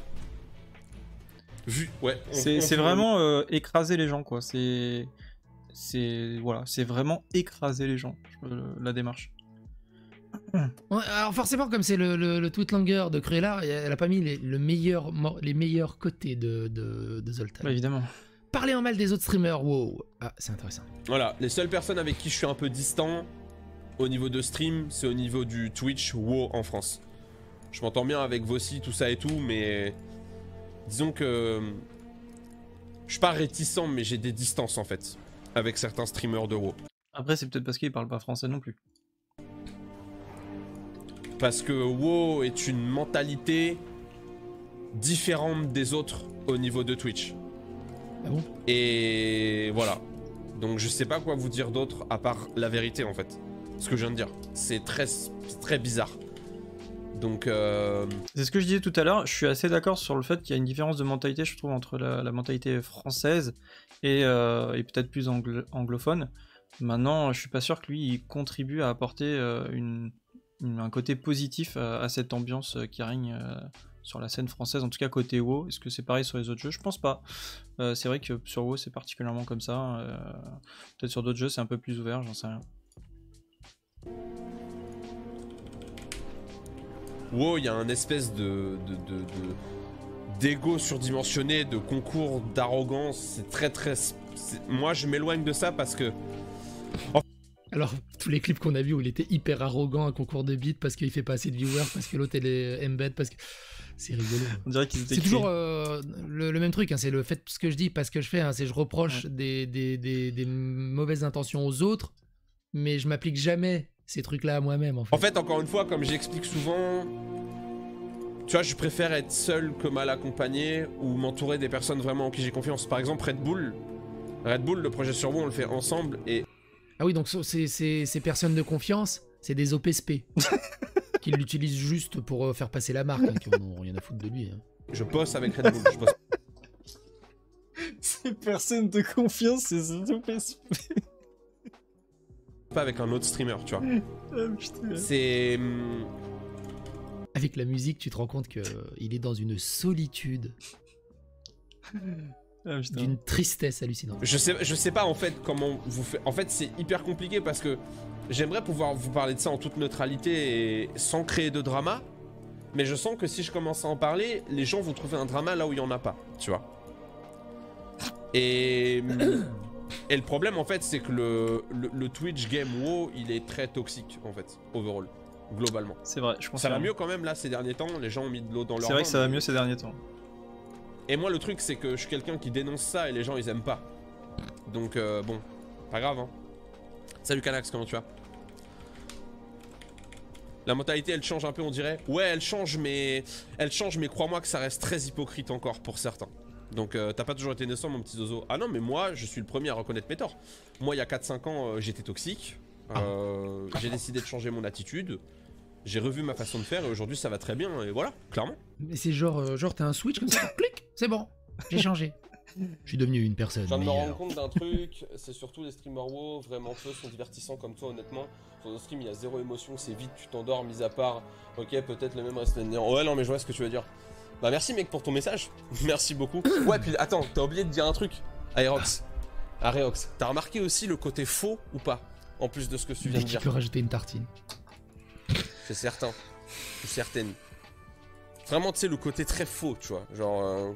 Vu, ouais. C'est vraiment écraser les gens, quoi. Voilà, c'est vraiment écraser les gens, la démarche. Ouais, alors forcément, comme c'est le tweet longueur de Cruella, elle a pas mis les meilleurs côtés de Zoltan. Bah, évidemment. Parler en mal des autres streamers, wow. Ah, c'est intéressant. Voilà, les seules personnes avec qui je suis un peu distant au niveau de stream, c'est au niveau du Twitch WoW en France. Je m'entends bien avec Vossi, tout ça et tout, mais disons que je suis pas réticent, mais j'ai des distances en fait avec certains streamers de WoW. Après, c'est peut-être parce qu'ils parlent pas français non plus. Parce que WoW est une mentalité différente des autres au niveau de Twitch. Ah bon? Et voilà. Donc je sais pas quoi vous dire d'autre à part la vérité en fait. Ce que je viens de dire. C'est très bizarre. Donc c'est ce que je disais tout à l'heure, je suis assez d'accord sur le fait qu'il y a une différence de mentalité, je trouve, entre la mentalité française et peut-être plus anglophone. Maintenant, je suis pas sûr que lui, il contribue à apporter un côté positif à cette ambiance qui règne sur la scène française, en tout cas côté WoW. Est-ce que c'est pareil sur les autres jeux? Je pense pas. C'est vrai que sur WoW c'est particulièrement comme ça. Peut-être sur d'autres jeux c'est un peu plus ouvert, j'en sais rien. WoW, il y a un espèce d'ego surdimensionné, de concours d'arrogance. C'est très... Moi je m'éloigne de ça parce que... Alors, tous les clips qu'on a vus où il était hyper arrogant à concours de beat parce qu'il fait pas assez de viewers, parce que l'autre elle est embed, parce que... C'est rigolo. On dirait qu'ils étaient c'est toujours le même truc, hein, c'est le fait ce que je dis, pas ce que je fais, hein, c'est je reproche des mauvaises intentions aux autres, mais je m'applique jamais ces trucs-là à moi-même. En fait, encore une fois, comme j'explique souvent, tu vois, je préfère être seul que mal accompagné ou m'entourer des personnes vraiment en qui j'ai confiance. Par exemple, Red Bull, le projet sur WoW, on le fait ensemble et... Ah oui, donc ces personnes de confiance, c'est des OPSP. Qui l'utilisent juste pour faire passer la marque, hein, qui n'ont rien à foutre de lui. Hein. Je bosse avec Red Bull, je bosse. Ces personnes de confiance, c'est OPSP. Pas avec un autre streamer, tu vois. Ah, putain. C'est... Avec la musique, tu te rends compte qu'il est dans une solitude. Ah, d'une tristesse hallucinante. Je sais pas en fait comment vous faites. En fait, c'est hyper compliqué parce que j'aimerais pouvoir vous parler de ça en toute neutralité et sans créer de drama. Mais je sens que si je commence à en parler, les gens vont trouver un drama là où il y en a pas, tu vois. Et le problème en fait, c'est que le Twitch game WoW, il est très toxique en fait, overall, globalement. C'est vrai, je pense. Ça va mieux quand même là ces derniers temps. Les gens ont mis de l'eau dans leur vin. C'est vrai que ça va mieux ces derniers temps. Et moi le truc c'est que je suis quelqu'un qui dénonce ça et les gens ils aiment pas. Donc bon, pas grave hein. Salut Canax, comment tu vas? La mentalité elle change un peu on dirait. Ouais elle change mais crois-moi que ça reste très hypocrite encore pour certains. Donc t'as pas toujours été innocent mon petit zozo. Ah non mais moi je suis le premier à reconnaître mes torts. Moi il y a 4-5 ans j'étais toxique. J'ai décidé de changer mon attitude. J'ai revu ma façon de faire et aujourd'hui ça va très bien et voilà, clairement. Mais c'est genre t'as un switch comme ça, clic, c'est bon, j'ai changé. Je suis devenu une personne. Je viens de me rendre compte d'un truc, c'est surtout les streamers WoW, vraiment peu sont divertissants comme toi honnêtement. Sur nos streams il y a zéro émotion, c'est vite, tu t'endors, mis à part, ok peut-être le même reste de ouais non mais je vois ce que tu veux dire. Bah merci mec pour ton message, merci beaucoup. Ouais puis attends, t'as oublié de dire un truc, Aerox, t'as remarqué aussi le côté faux ou pas? En plus de ce que tu viens de dire. Tu peux rajouter une tartine. C'est certain, ou certaine. Vraiment, tu sais, le côté très faux, tu vois. Genre.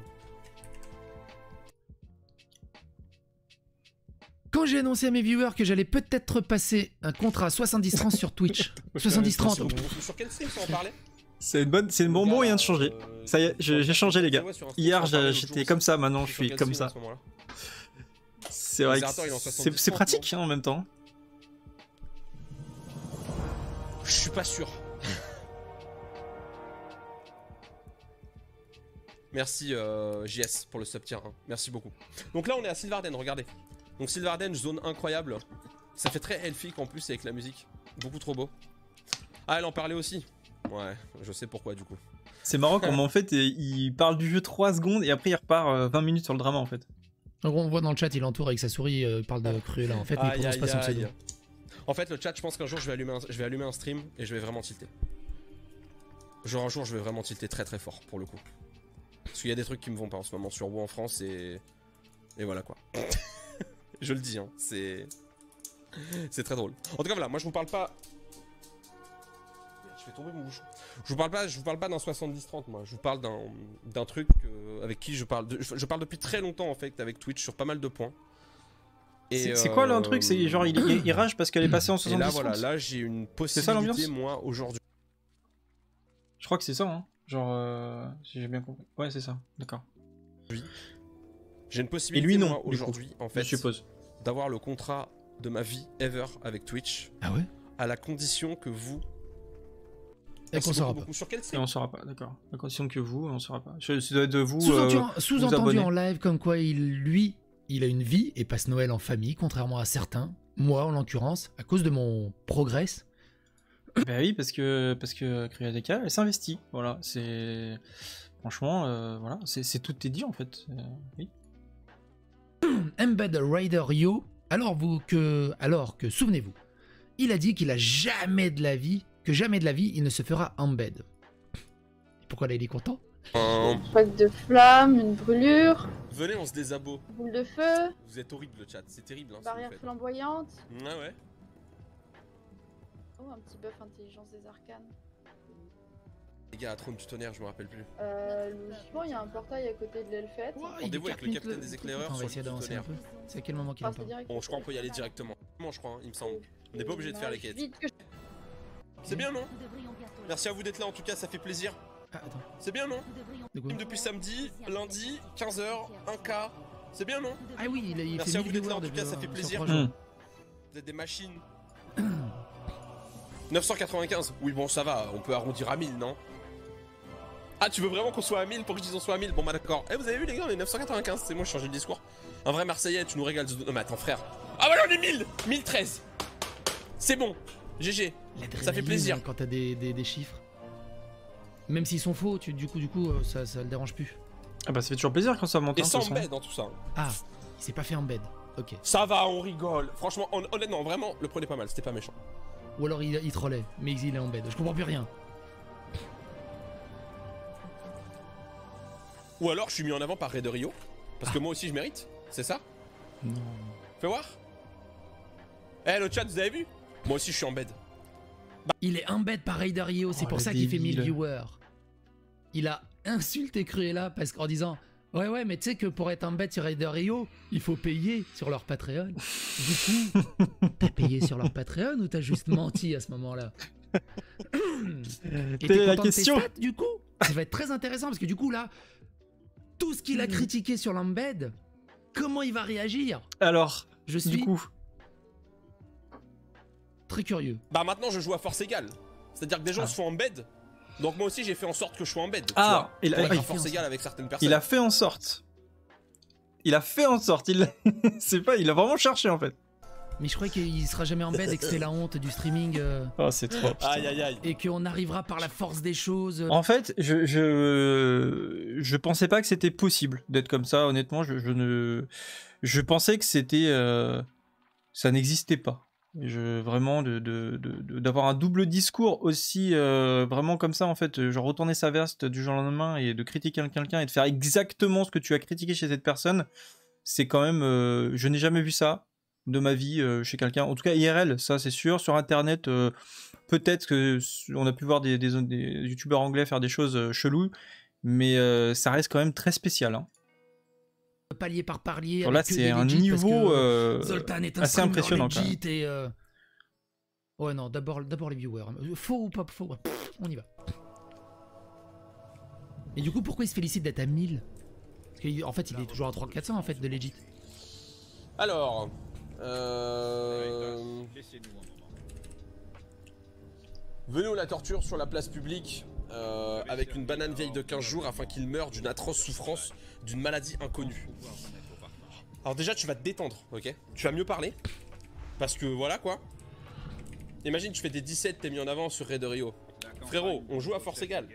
Quand j'ai annoncé à mes viewers que j'allais peut-être passer un contrat 70-30 sur Twitch. 70-30. Sur quel stream ça en parlait? C'est une bon moyen de changer. Ça y est, j'ai changé les gars. Hier j'étais comme ça, maintenant je suis comme ça. C'est vrai que Zerator, il est en 70, c'est pratique hein, en même temps. Je suis pas sûr. Merci JS pour le sub tier 1. Merci beaucoup. Donc là on est à Sylvarden, regardez. Donc Sylvarden, zone incroyable. Ça fait très elfique en plus avec la musique. Beaucoup trop beau. Ah elle en parlait aussi. Ouais, je sais pourquoi du coup. C'est marrant comme en fait il parle du jeu 3 secondes et après il repart 20 minutes sur le drama en fait. En gros on voit dans le chat il entoure avec sa souris, il parle de Cruella en fait mais il prononce pas son pseudo. En fait le chat je pense qu'un jour je vais allumer un stream et je vais vraiment tilter. Genre un jour je vais vraiment tilter très très fort pour le coup. Parce qu'il y a des trucs qui me vont pas en ce moment sur WoW en France et voilà quoi. Je le dis hein, c'est très drôle. En tout cas voilà, moi je vous parle pas. Je vais tomber mon bouchon. Je vous parle pas d'un 70-30 moi, je vous parle d'un truc avec qui je parle depuis très longtemps en fait avec Twitch sur pas mal de points. C'est quoi là un truc, c'est genre il rage parce qu'elle est passée en 70-30. Et là voilà, là j'ai une possibilité moi aujourd'hui. Je crois que c'est ça hein. Genre, si j'ai bien compris. Ouais, c'est ça, d'accord. Oui. J'ai une possibilité, lui, non, moi, aujourd'hui, en fait, je suppose, d'avoir le contrat de ma vie ever avec Twitch. Ah ouais? À la condition que vous. Et qu'on saura pas. Sur quel et on saura pas, d'accord. À condition que vous, on saura pas. Ça doit être de vous. Sous-entendu en live, comme quoi il a une vie et passe Noël en famille, contrairement à certains. Moi, en l'occurrence, à cause de mon progress. Bah oui, parce que CryoDK, elle s'investit, voilà, c'est... Franchement, voilà, c'est tout est dit en fait, oui. Embed Rider Yo, alors que souvenez-vous, il a dit qu'il a jamais de la vie il ne se fera embed. Et pourquoi là il est content? Une plaque de flamme, une brûlure. Venez, on se désabo. Boule de feu. Vous êtes horrible le chat, c'est terrible. Hein, barrière flamboyante. Ah ouais. Oh, un petit buff intelligence des arcanes. Les gars, à trône du tonnerre, je me rappelle plus. Logiquement, il y a un portail à côté de l'Elfette. Rendez-vous avec le capitaine des éclaireurs sur le tonnerre. C'est à quel moment qu'il en parle? Bon, je crois qu'on peut y aller directement. Je crois, hein, il me semble. On n'est pas obligé de faire les quêtes. C'est bien, non? Merci à vous d'être là, en tout cas, ça fait plaisir. Ah, attends. C'est bien, non? Depuis samedi, lundi, 15h, 1K. C'est bien, non? Ah oui, il fait merci à vous d'être là, en tout cas, ça fait plaisir. Vous êtes des machines. 995. Oui, bon, ça va, on peut arrondir à 1000, non? Ah, tu veux vraiment qu'on soit à 1000 pour que je dise on soit à 1000? Bon, bah d'accord. Eh, vous avez vu, les gars, on est 995. C'est moi, je change de discours. Un vrai Marseillais, tu nous régales. Non, mais attends, frère. Ah, voilà, on est 1000 1013. C'est bon. GG. Ça fait plaisir. Quand t'as des chiffres. Même s'ils sont faux, du coup, ça le dérange plus. Ah, bah, ça fait toujours plaisir quand ça monte. Et sans embed dans tout ça. Ah, il s'est pas fait embed. Ok. Ça va, on rigole. Franchement, honnêtement, vraiment, le prenez pas mal. C'était pas méchant. Ou alors il trollait, mais il est en bed. Je comprends plus rien. Ou alors je suis mis en avant par Ray de Rio. Parce que moi aussi je mérite. C'est ça? Non. Fais voir. Eh, le chat, vous avez vu? Moi aussi je suis en bed. Il est en bed par Ray de Rio. C'est pour ça qu'il fait 1000 viewers. Il a insulté Cruella parce qu'en disant ouais, mais tu sais que pour être en bed sur Ray de Rio, il faut payer sur leur Patreon. Du coup, t'as payé sur leur Patreon ou t'as juste menti à ce moment-là? Et t'es la content question de tes stats, du coup? Ça va être très intéressant parce que du coup là, tout ce qu'il a critiqué sur l'embed, comment il va réagir? Alors, je suis du coup très curieux. Bah maintenant je joue à force égale. C'est-à-dire que des gens se font embed. Donc moi aussi j'ai fait en sorte que je sois embed. Ah, il a force égale avec certaines personnes. Il a fait en sorte. Il a vraiment cherché en fait. Mais je croyais qu'il sera jamais en bed et que c'était la honte du streaming. Oh, c'est trop. Aïe aïe aïe. Et qu'on arrivera par la force des choses. En fait, je pensais pas que c'était possible d'être comme ça. Honnêtement, je pensais que c'était ça n'existait pas. Vraiment d'avoir un double discours aussi vraiment comme ça en fait, genre retourner sa veste du jour au lendemain et de critiquer quelqu'un et de faire exactement ce que tu as critiqué chez cette personne, c'est quand même je n'ai jamais vu ça de ma vie chez quelqu'un, en tout cas IRL, ça c'est sûr. Sur internet peut-être que on a pu voir des youtubeurs anglais faire des choses cheloues, mais ça reste quand même très spécial, hein. Palier par palier. Là, c'est un niveau Zoltan est un assez impressionnant. Et ouais, non, d'abord les viewers. Faux ou pas faux, on y va. Et du coup, pourquoi il se félicite d'être à 1000? Parce qu'en fait, il est toujours à 3400 en fait de legit. Alors... Venez ou la torture sur la place publique avec une banane vieille de 15 jours afin qu'il meure d'une atroce souffrance d'une maladie inconnue. Alors déjà tu vas te détendre, ok? Tu vas mieux parler. Parce que voilà quoi. Imagine tu fais des 17, t'es mis en avant sur Raid de Rio. Frérot, on joue à force égale.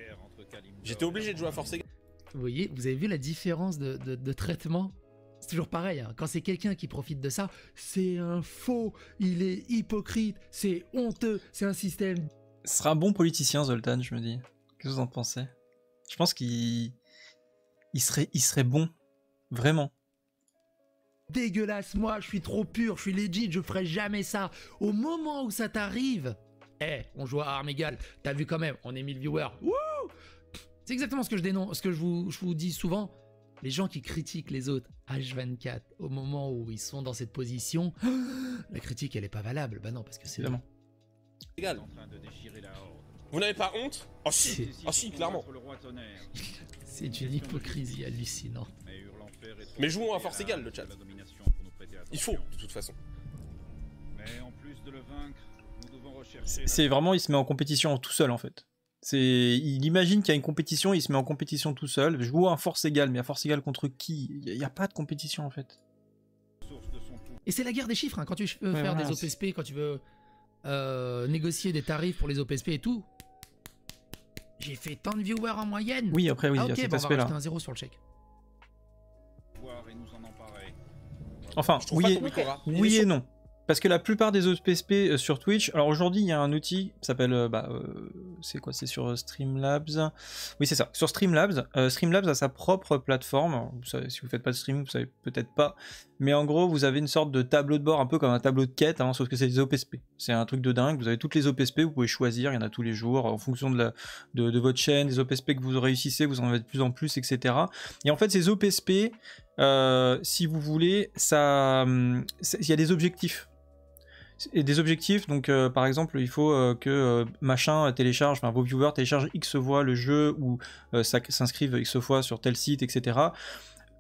J'étais obligé de jouer à force égale. Vous voyez, vous avez vu la différence de traitement? C'est toujours pareil, hein. Quand c'est quelqu'un qui profite de ça, c'est un faux, il est hypocrite, c'est honteux, c'est un système... Ce sera un bon politicien, Zoltan, je me dis. Qu'est-ce que vous en pensez? Je pense qu'il serait bon. Vraiment. Dégueulasse, moi, je suis trop pur, je suis legit, je ferai jamais ça. Au moment où ça t'arrive, on joue à armes égales, t'as vu quand même, on est 1000 viewers. Wouh! C'est exactement ce que je dénonce, ce que je vous dis souvent. Les gens qui critiquent les autres H24 au moment où ils sont dans cette position, la critique elle est pas valable. Bah non, parce que c'est évidemment égal. Vous n'avez pas honte? Oh si, oh si, clairement. C'est une hypocrisie hallucinante. Mais jouons à force égale le chat. Il faut, de toute façon. C'est vraiment, il se met en compétition tout seul en fait. Il imagine qu'il y a une compétition, il se met en compétition tout seul. Je joue à force égale, mais à force égale contre qui? Il n'y a pas de compétition en fait. Et c'est la guerre des chiffres, hein. Quand tu veux faire des OPSP, quand tu veux négocier des tarifs pour les OPSP et tout. J'ai fait tant de viewers en moyenne. Oui, après, oui, ah, il y a ok, cet bon, on va aspect-là. rajouter un 0 sur le chèque. Enfin, oui et non. Parce que la plupart des OPSP sur Twitch, alors aujourd'hui il y a un outil qui s'appelle, c'est quoi, c'est sur Streamlabs. Oui c'est ça, sur Streamlabs. Streamlabs a sa propre plateforme. Vous savez, si vous faites pas de stream, vous savez peut-être pas. Mais en gros vous avez une sorte de tableau de bord, un peu comme un tableau de quête, hein, sauf que c'est des OPSP. C'est un truc de dingue, vous avez toutes les OPSP, vous pouvez choisir, il y en a tous les jours, en fonction de votre chaîne, des OPSP que vous réussissez, vous en avez de plus en plus, etc. Et en fait ces OPSP, si vous voulez, il y a des objectifs. Et des objectifs, donc par exemple il faut que machin télécharge, enfin vos viewers téléchargent X fois le jeu ou s'inscrivent X fois sur tel site, etc.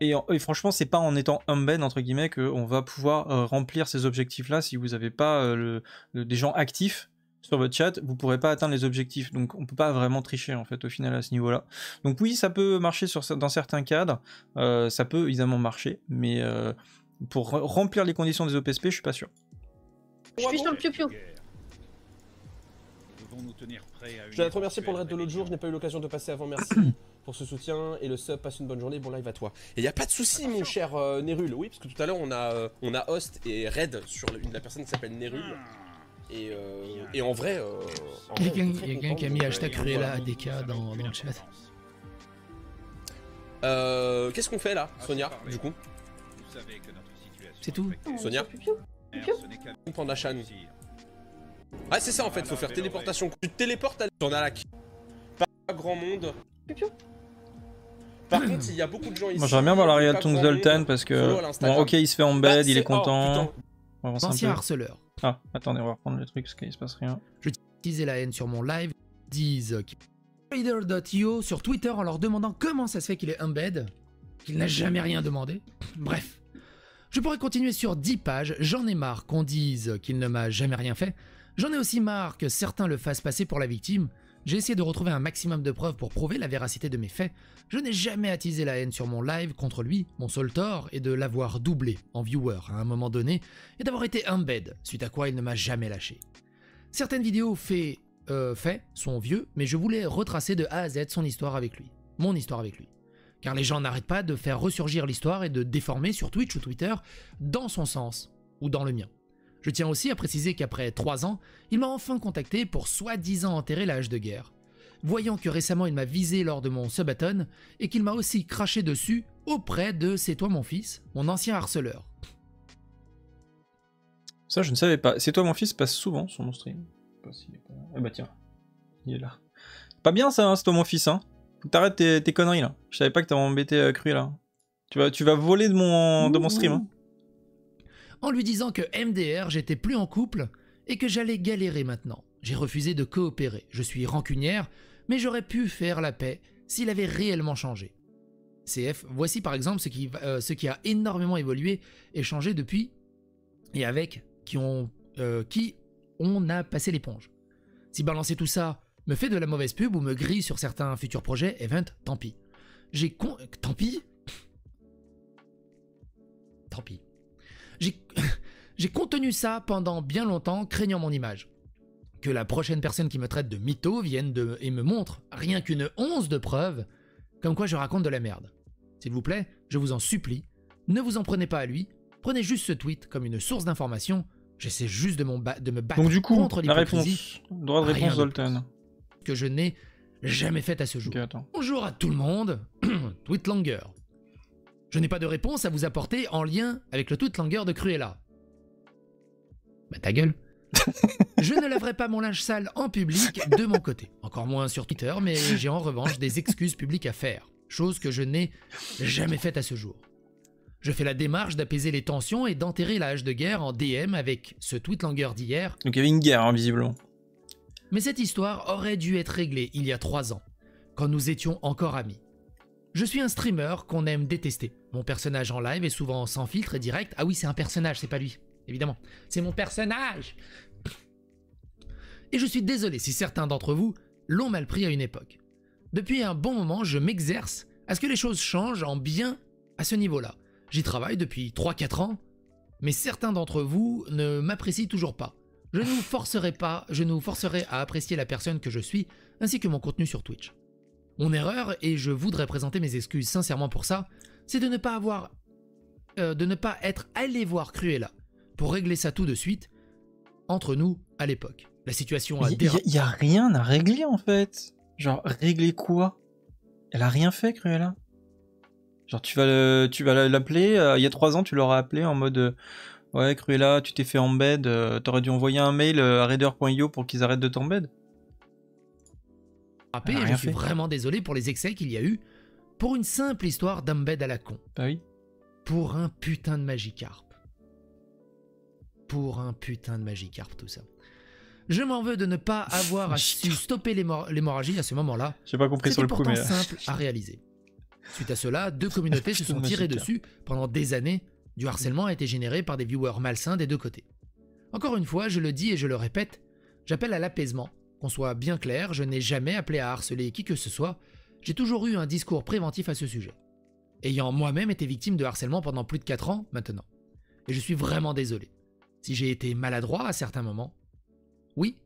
Et franchement c'est pas en étant embed entre guillemets qu'on va pouvoir remplir ces objectifs là. Si vous n'avez pas des gens actifs sur votre chat, vous pourrez pas atteindre les objectifs, donc on peut pas vraiment tricher en fait au final à ce niveau là. Donc oui ça peut marcher dans certains cadres, ça peut évidemment marcher, mais pour remplir les conditions des OPSP je suis pas sûr. Je suis sur le piou-piou. Je dois te remercier pour le raid de l'autre jour, je n'ai pas eu l'occasion de passer avant, merci pour ce soutien et le sub, passe une bonne journée, bon live à toi. Et y a pas de souci mon cher Nerul, oui parce que tout à l'heure on a host et raid sur la personne qui s'appelle Nerul. Et en vrai... Il y a quelqu'un qui a mis hashtag Cruella ADK dans le chat. Qu'est-ce qu'on fait là, Sonia, du coup? C'est tout. Sonia Panda Chan. Ah c'est ça en fait, faut faire téléportation. Tu te téléportes à Tornalac. Pas grand monde. Par contre il y a beaucoup de gens ici. Moi j'aimerais bien voir la réaction de Zoltan parce que... Bon ok il se fait embed, il est content. Ancien harceleur. Ah attendez on va reprendre le truc parce qu'il se passe rien. Je utilisais la haine sur mon live. Disent Trader.io sur Twitter en leur demandant comment ça se fait qu'il est embed. Qu'il n'a jamais rien demandé. Bref. Je pourrais continuer sur 10 pages, j'en ai marre qu'on dise qu'il ne m'a jamais rien fait, j'en ai aussi marre que certains le fassent passer pour la victime, j'ai essayé de retrouver un maximum de preuves pour prouver la véracité de mes faits, je n'ai jamais attisé la haine sur mon live contre lui, mon seul tort est de l'avoir doublé en viewer à un moment donné et d'avoir été embed, suite à quoi il ne m'a jamais lâché. Certaines vidéos faits sont vieux, mais je voulais retracer de A à Z son histoire avec lui, mon histoire avec lui. Car les gens n'arrêtent pas de faire ressurgir l'histoire et de déformer sur Twitch ou Twitter dans son sens, ou dans le mien. Je tiens aussi à préciser qu'après 3 ans, il m'a enfin contacté pour soi-disant enterrer la hache de guerre. Voyant que récemment il m'a visé lors de mon subathon, et qu'il m'a aussi craché dessus auprès de C'est toi mon fils, mon ancien harceleur. Ça je ne savais pas, C'est toi mon fils passe souvent sur mon stream. Je sais pas s'il est pas là. Ah bah tiens, il est là. Pas bien ça hein, C'est toi mon fils hein. T'arrêtes tes conneries là. Je savais pas que t'avais embêté Cru là. Tu vas voler de mon stream. Hein. En lui disant que MDR, j'étais plus en couple et que j'allais galérer maintenant. J'ai refusé de coopérer. Je suis rancunière, mais j'aurais pu faire la paix s'il avait réellement changé. CF, voici par exemple ce qui a énormément évolué et changé depuis et avec qui on a passé l'éponge. Si balancer tout ça me fait de la mauvaise pub ou me grille sur certains futurs projets, event, tant pis. Tant pis. J'ai contenu ça pendant bien longtemps, craignant mon image. Que la prochaine personne qui me traite de mytho vienne et me montre rien qu'une once de preuves, comme quoi je raconte de la merde. S'il vous plaît, je vous en supplie, ne vous en prenez pas à lui, prenez juste ce tweet comme une source d'information, j'essaie juste de me battre donc, du coup, contre l'hypocrisie. Droit de réponse, Zoltan. Que je n'ai jamais fait à ce jour. Okay, bonjour à tout le monde, Tweetlanger. Je n'ai pas de réponse à vous apporter en lien avec le Tweetlanger de Cruella. Bah ta gueule. Je ne laverai pas mon linge sale en public de mon côté. Encore moins sur Twitter, mais j'ai en revanche des excuses publiques à faire. Chose que je n'ai jamais faite à ce jour. Je fais la démarche d'apaiser les tensions et d'enterrer la hache de guerre en DM avec ce Tweetlanger d'hier. Donc il y avait une guerre, hein, visiblement. Mais cette histoire aurait dû être réglée il y a 3 ans, quand nous étions encore amis. Je suis un streamer qu'on aime détester. Mon personnage en live est souvent sans filtre et direct. Ah oui, c'est un personnage, c'est pas lui. Évidemment. C'est mon personnage. Et je suis désolé si certains d'entre vous l'ont mal pris à une époque. Depuis un bon moment, je m'exerce à ce que les choses changent en bien à ce niveau-là. J'y travaille depuis 3-4 ans, mais certains d'entre vous ne m'apprécient toujours pas. Je ne vous forcerai à apprécier la personne que je suis, ainsi que mon contenu sur Twitch. Mon erreur, et je voudrais présenter mes excuses sincèrement pour ça, c'est de ne pas être allé voir Cruella, pour régler ça tout de suite, entre nous, à l'époque. La situation a dérapé. Il y a rien à régler, en fait. Genre, régler quoi? Elle a rien fait, Cruella. Genre, tu vas l'appeler, il y a 3 ans, tu l'auras appelé en mode... ouais, Cruella, tu t'es fait embed, t'aurais dû envoyer un mail à raider.io pour qu'ils arrêtent de t'embed. Et je suis vraiment désolé pour les excès qu'il y a eu, pour une simple histoire d'embed à la con. Bah oui. Pour un putain de Magikarp. Tout ça. Je m'en veux de ne pas avoir su stopper l'hémorragie à ce moment-là. J'ai pas compris sur le premier. C'était pourtant simple à réaliser. Suite à cela, 2 communautés se sont tirées dessus pendant des années. Du harcèlement a été généré par des viewers malsains des 2 côtés. Encore une fois, je le dis et je le répète, j'appelle à l'apaisement. Qu'on soit bien clair, je n'ai jamais appelé à harceler qui que ce soit, j'ai toujours eu un discours préventif à ce sujet. Ayant moi-même été victime de harcèlement pendant plus de 4 ans maintenant. Et je suis vraiment désolé. Si j'ai été maladroit à certains moments. Oui,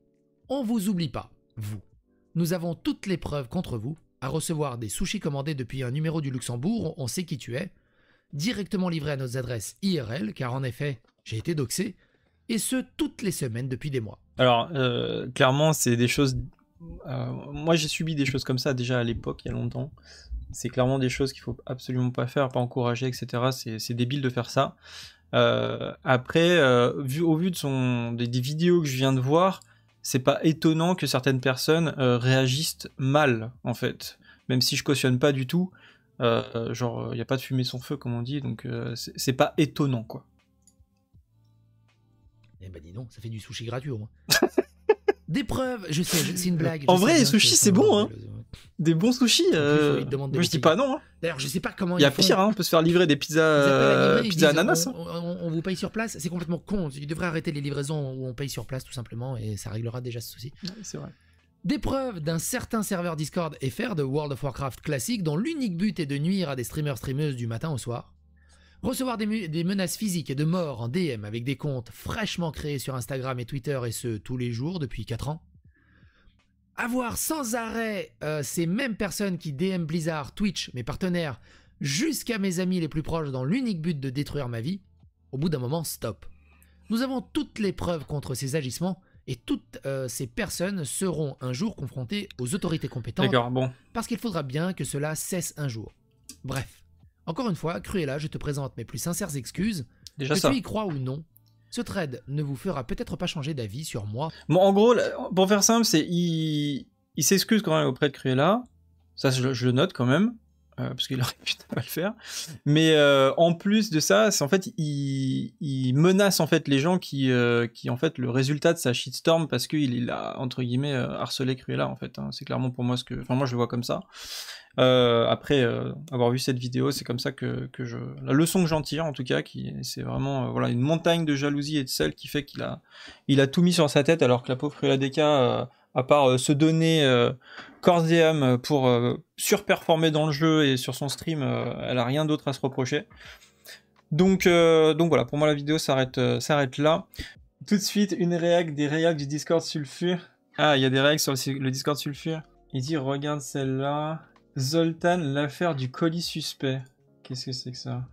on vous oublie pas, vous. Nous avons toutes les preuves contre vous, à recevoir des sushis commandés depuis un numéro du Luxembourg, on sait qui tu es, directement livrés à nos adresses IRL, car en effet, j'ai été doxé, et ce, toutes les semaines depuis des mois. Alors, clairement, c'est des choses... moi, j'ai subi des choses comme ça déjà à l'époque, il y a longtemps. C'est clairement des choses qu'il faut absolument pas faire, pas encourager, etc. C'est débile de faire ça. Après, au vu de des vidéos que je viens de voir, c'est pas étonnant que certaines personnes réagissent mal, en fait. Même si je cautionne pas du tout, genre, y a pas de fumée sans feu, comme on dit, donc c'est pas étonnant, quoi. Eh ben dis donc, ça fait du sushi gratuit au moins. Des preuves, je sais, c'est une blague. En vrai, les sushis, c'est bon, hein. Des bons sushis, moi je dis pas non. Hein. D'ailleurs, je sais pas comment il y a pire, hein, on peut se faire livrer des pizzas, pizza ananas. On vous paye sur place, c'est complètement con. Ils devraient arrêter les livraisons où on paye sur place tout simplement et ça réglera déjà ce souci. Ouais, c'est vrai. Des preuves d'un certain serveur Discord FR de World of Warcraft classique dont l'unique but est de nuire à des streamers-streameuses du matin au soir. Recevoir des menaces physiques et de mort en DM avec des comptes fraîchement créés sur Instagram et Twitter et ce tous les jours depuis 4 ans. Avoir sans arrêt ces mêmes personnes qui DM Blizzard, Twitch, mes partenaires, jusqu'à mes amis les plus proches dans l'unique but de détruire ma vie. Au bout d'un moment, stop. Nous avons toutes les preuves contre ces agissements et toutes ces personnes seront un jour confrontées aux autorités compétentes. D'accord, bon. Parce qu'il faudra bien que cela cesse un jour. Bref. Encore une fois, Cruella, je te présente mes plus sincères excuses. Déjà que ça. tu y crois ou non, ce thread ne vous fera peut-être pas changer d'avis sur moi. Bon, en gros, pour faire simple, c'est il s'excuse quand même auprès de Cruella. Ça, je le note quand même. parce qu'il aurait pu ne pas le faire. Mais en plus de ça, c'est en fait il menace en fait les gens qui en fait le résultat de sa shitstorm parce qu'il a entre guillemets harcelé Cruella en fait. Hein. C'est clairement pour moi moi je le vois comme ça. Après avoir vu cette vidéo, c'est comme ça que la leçon que j'en tire en tout cas, c'est vraiment voilà une montagne de jalousie et de sel qui fait qu'il a tout mis sur sa tête alors que la pauvre Cruella Deka à part se donner corps et âme pour surperformer dans le jeu et sur son stream, elle a rien d'autre à se reprocher. Donc voilà, pour moi la vidéo s'arrête là. Tout de suite, des réacs du Discord Sulfur. Ah, il y a des réacs sur le Discord Sulfur. Il dit, regarde celle-là. Zoltan, l'affaire du colis suspect. Qu'est-ce que c'est que ça?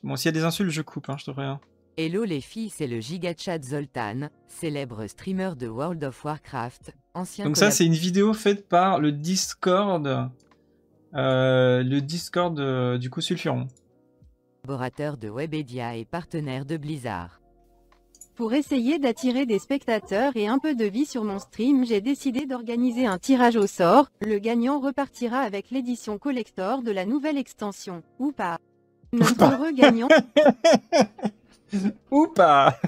Bon, s'il y a des insultes, je coupe, hein, je te préviens. Hello les filles, c'est le gigachat Zoltan, célèbre streamer de World of Warcraft, ancien. Donc ça, c'est une vidéo faite par le Discord, du coup Sulfuron. Collaborateur de Webedia et partenaire de Blizzard. Pour essayer d'attirer des spectateurs et un peu de vie sur mon stream, j'ai décidé d'organiser un tirage au sort. Le gagnant repartira avec l'édition collector de la nouvelle extension. Ou pas. Notre heureux gagnant ou pas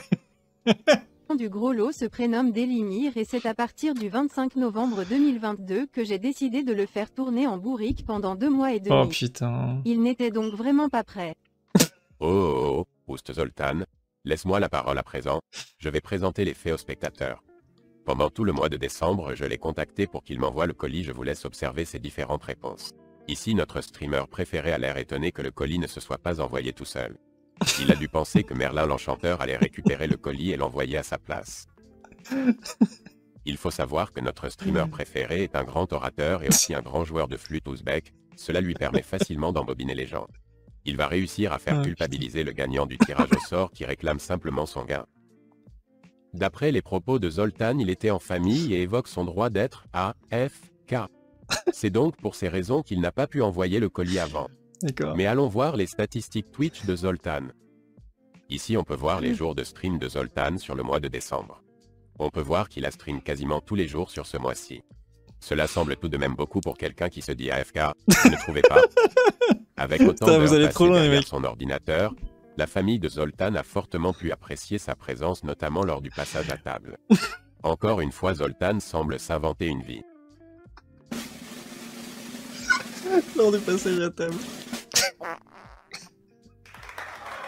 du gros lot se prénomme Délimir et c'est à partir du 25 novembre 2022 que j'ai décidé de le faire tourner en bourrique pendant 2 mois et demi. Oh putain. Il n'était donc vraiment pas prêt. Oh, Oust Zoltan, laisse-moi la parole à présent, je vais présenter les faits aux spectateurs. Pendant tout le mois de décembre, je l'ai contacté pour qu'il m'envoie le colis, je vous laisse observer ses différentes réponses. Ici, notre streamer préféré a l'air étonné que le colis ne se soit pas envoyé tout seul. Il a dû penser que Merlin l'Enchanteur allait récupérer le colis et l'envoyer à sa place. Il faut savoir que notre streamer préféré est un grand orateur et aussi un grand joueur de flûte ouzbek, cela lui permet facilement d'embobiner les gens. Il va réussir à faire culpabiliser le gagnant du tirage au sort qui réclame simplement son gain. D'après les propos de Zoltan, il était en famille et évoque son droit d'être AFK. C'est donc pour ces raisons qu'il n'a pas pu envoyer le colis avant. Mais allons voir les statistiques Twitch de Zoltan. Ici on peut voir les jours de stream de Zoltan sur le mois de décembre. On peut voir qu'il a stream quasiment tous les jours sur ce mois-ci. Cela semble tout de même beaucoup pour quelqu'un qui se dit AFK, vous ne trouvez pas? Avec autant d'heures passées derrière son ordinateur, la famille de Zoltan a fortement pu apprécier sa présence notamment lors du passage à table. Encore une fois Zoltan semble s'inventer une vie. Lors du passage à table.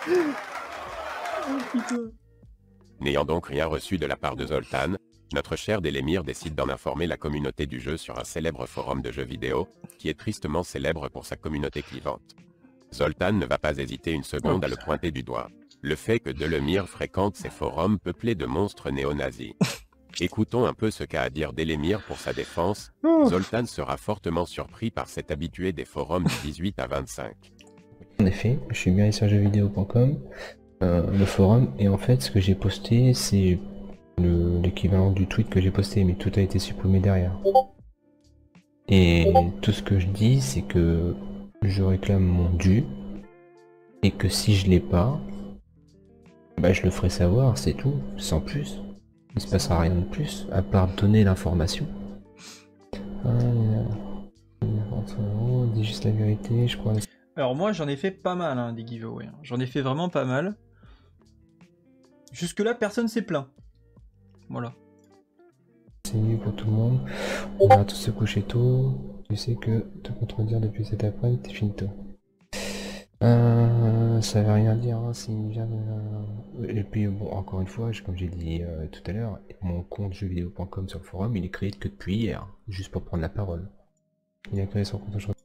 Oh putain. N'ayant donc rien reçu de la part de Zoltan, notre cher Délimir décide d'en informer la communauté du jeu sur un célèbre forum de jeux vidéo, qui est tristement célèbre pour sa communauté clivante. Zoltan ne va pas hésiter une seconde à le pointer du doigt. Le fait que Délimir fréquente ces forums peuplés de monstres néo-nazis. Écoutons un peu ce qu'a à dire Délimir pour sa défense. Zoltan sera fortement surpris par cet habitué des forums de 18 à 25. En effet, je suis bien allé sur jeuxvideo.com, le forum, et en fait ce que j'ai posté c'est l'équivalent du tweet que j'ai posté, mais tout a été supprimé derrière. Et tout ce que je dis c'est que je réclame mon dû, et que si je l'ai pas, bah je le ferai savoir, c'est tout, sans plus. Il se passera rien de plus, à part donner l'information. Dis juste la vérité, je crois. Alors moi j'en ai fait pas mal hein, des giveaways, j'en ai fait vraiment pas mal. Jusque là personne s'est plaint. Voilà. C'est mieux pour tout le monde, on va tous se coucher tôt, tu sais que te contredire depuis cet après-midi t'es finito. Ça veut rien dire, hein, s'il vient de... Et puis bon, encore une fois, comme j'ai dit tout à l'heure, mon compte jeuxvideo.com sur le forum, il est créé que depuis hier, juste pour prendre la parole. Il a créé son compte aujourd'hui.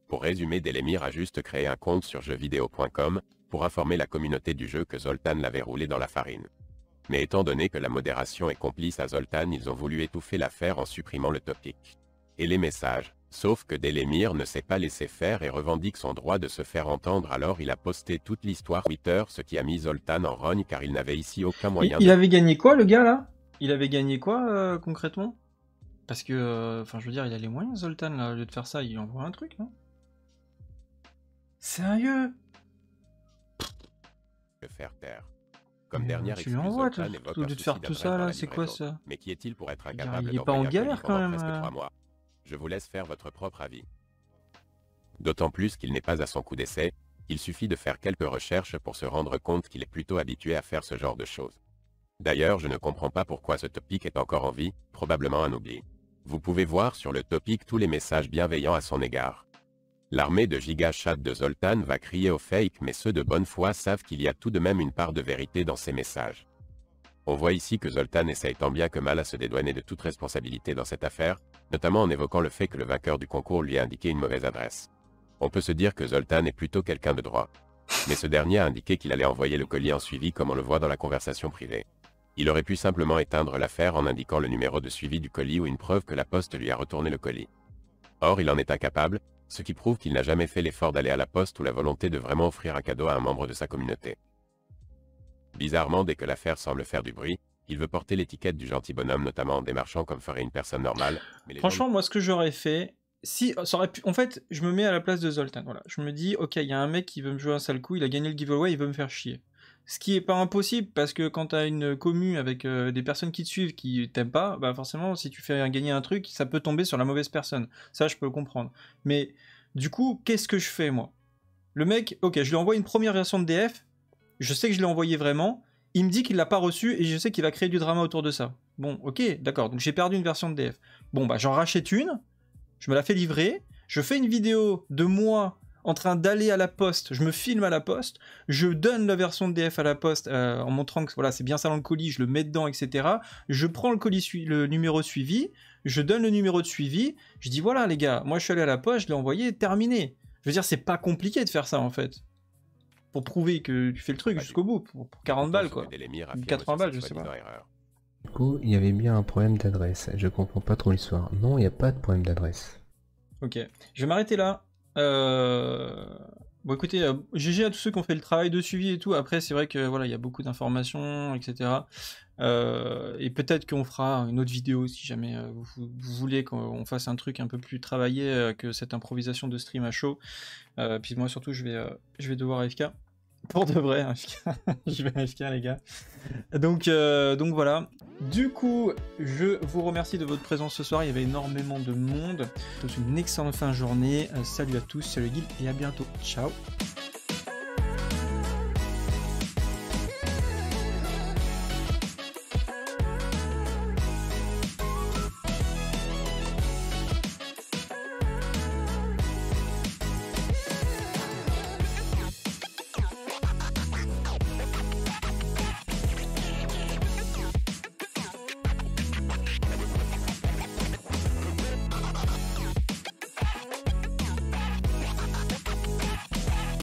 Pour résumer, Délimir a juste créé un compte sur jeuxvideo.com pour informer la communauté du jeu que Zoltan l'avait roulé dans la farine. Mais étant donné que la modération est complice à Zoltan, ils ont voulu étouffer l'affaire en supprimant le topic. Et les messages. Sauf que Délimir ne s'est pas laissé faire et revendique son droit de se faire entendre, alors il a posté toute l'histoire Twitter, ce qui a mis Zoltan en rogne car il n'avait ici aucun moyen Il avait gagné quoi le gars là? Il avait gagné quoi concrètement? Parce que, enfin je veux dire, il a les moyens Zoltan là, au lieu de faire ça, il envoie un truc, non? Sérieux? Le faire taire. Comme dernière excuse, Zoltan évoque un souci tout ça là, c'est quoi ça? Mais qui est-il pour être incapable il est pas en galère quand même presque 3 mois. Je vous laisse faire votre propre avis. D'autant plus qu'il n'est pas à son coup d'essai, il suffit de faire quelques recherches pour se rendre compte qu'il est plutôt habitué à faire ce genre de choses. D'ailleurs, je ne comprends pas pourquoi ce topic est encore en vie, probablement un oubli. Vous pouvez voir sur le topic tous les messages bienveillants à son égard. L'armée de GigaChat de Zoltan va crier au fake, mais ceux de bonne foi savent qu'il y a tout de même une part de vérité dans ces messages. On voit ici que Zoltan essaye tant bien que mal à se dédouaner de toute responsabilité dans cette affaire, notamment en évoquant le fait que le vainqueur du concours lui a indiqué une mauvaise adresse. On peut se dire que Zoltan est plutôt quelqu'un de droit. Mais ce dernier a indiqué qu'il allait envoyer le colis en suivi comme on le voit dans la conversation privée. Il aurait pu simplement éteindre l'affaire en indiquant le numéro de suivi du colis ou une preuve que la poste lui a retourné le colis. Or, il en est incapable, ce qui prouve qu'il n'a jamais fait l'effort d'aller à la poste ou la volonté de vraiment offrir un cadeau à un membre de sa communauté. Bizarrement, dès que l'affaire semble faire du bruit, il veut porter l'étiquette du gentil bonhomme, notamment en démarchant comme ferait une personne normale. Mais franchement, moi, ce que j'aurais fait, si ça aurait pu... En fait, je me mets à la place de Zoltan. Voilà. Je me dis, ok, il y a un mec qui veut me jouer un sale coup, il a gagné le giveaway, il veut me faire chier. Ce qui est pas impossible, parce que quand t'as une commu avec des personnes qui te suivent, qui t'aiment pas, bah forcément, si tu fais gagner un truc, ça peut tomber sur la mauvaise personne. Ça, je peux le comprendre. Mais du coup, qu'est-ce que je fais, moi? Le mec, ok, je lui envoie une première version de DF, je sais que je l'ai envoyé vraiment, il me dit qu'il l'a pas reçu, et je sais qu'il va créer du drama autour de ça. Bon, ok, d'accord, donc j'ai perdu une version de DF. Bon, bah j'en rachète une, je me la fais livrer, je fais une vidéo de moi en train d'aller à la poste, je me filme à la poste, je donne la version de DF à la poste en montrant que voilà, c'est bien ça dans le colis, je le mets dedans, etc. Je prends le colis, le numéro suivi, je donne le numéro de suivi, je dis voilà les gars, moi je suis allé à la poste, je l'ai envoyé, terminé. Je veux dire, c'est pas compliqué de faire ça en fait. Pour prouver que tu fais le truc jusqu'au bout, pour 40 balles quoi. 80 balles, je sais pas. Du coup, il y avait bien un problème d'adresse, je comprends pas trop l'histoire. Non, il n'y a pas de problème d'adresse. Ok, je vais m'arrêter là. Bon écoutez, GG à tous ceux qui ont fait le travail de suivi et tout. Après c'est vrai que voilà, il y a beaucoup d'informations, etc. Et peut-être qu'on fera une autre vidéo si jamais vous voulez qu'on fasse un truc un peu plus travaillé que cette improvisation de stream à chaud. Puis moi surtout je vais devoir AFK. Pour de vrai, AFK. Je vais AFK les gars. Donc voilà. Du coup, je vous remercie de votre présence ce soir. Il y avait énormément de monde. Je vous souhaite une excellente fin de journée. Salut à tous, salut Guil et à bientôt. Ciao.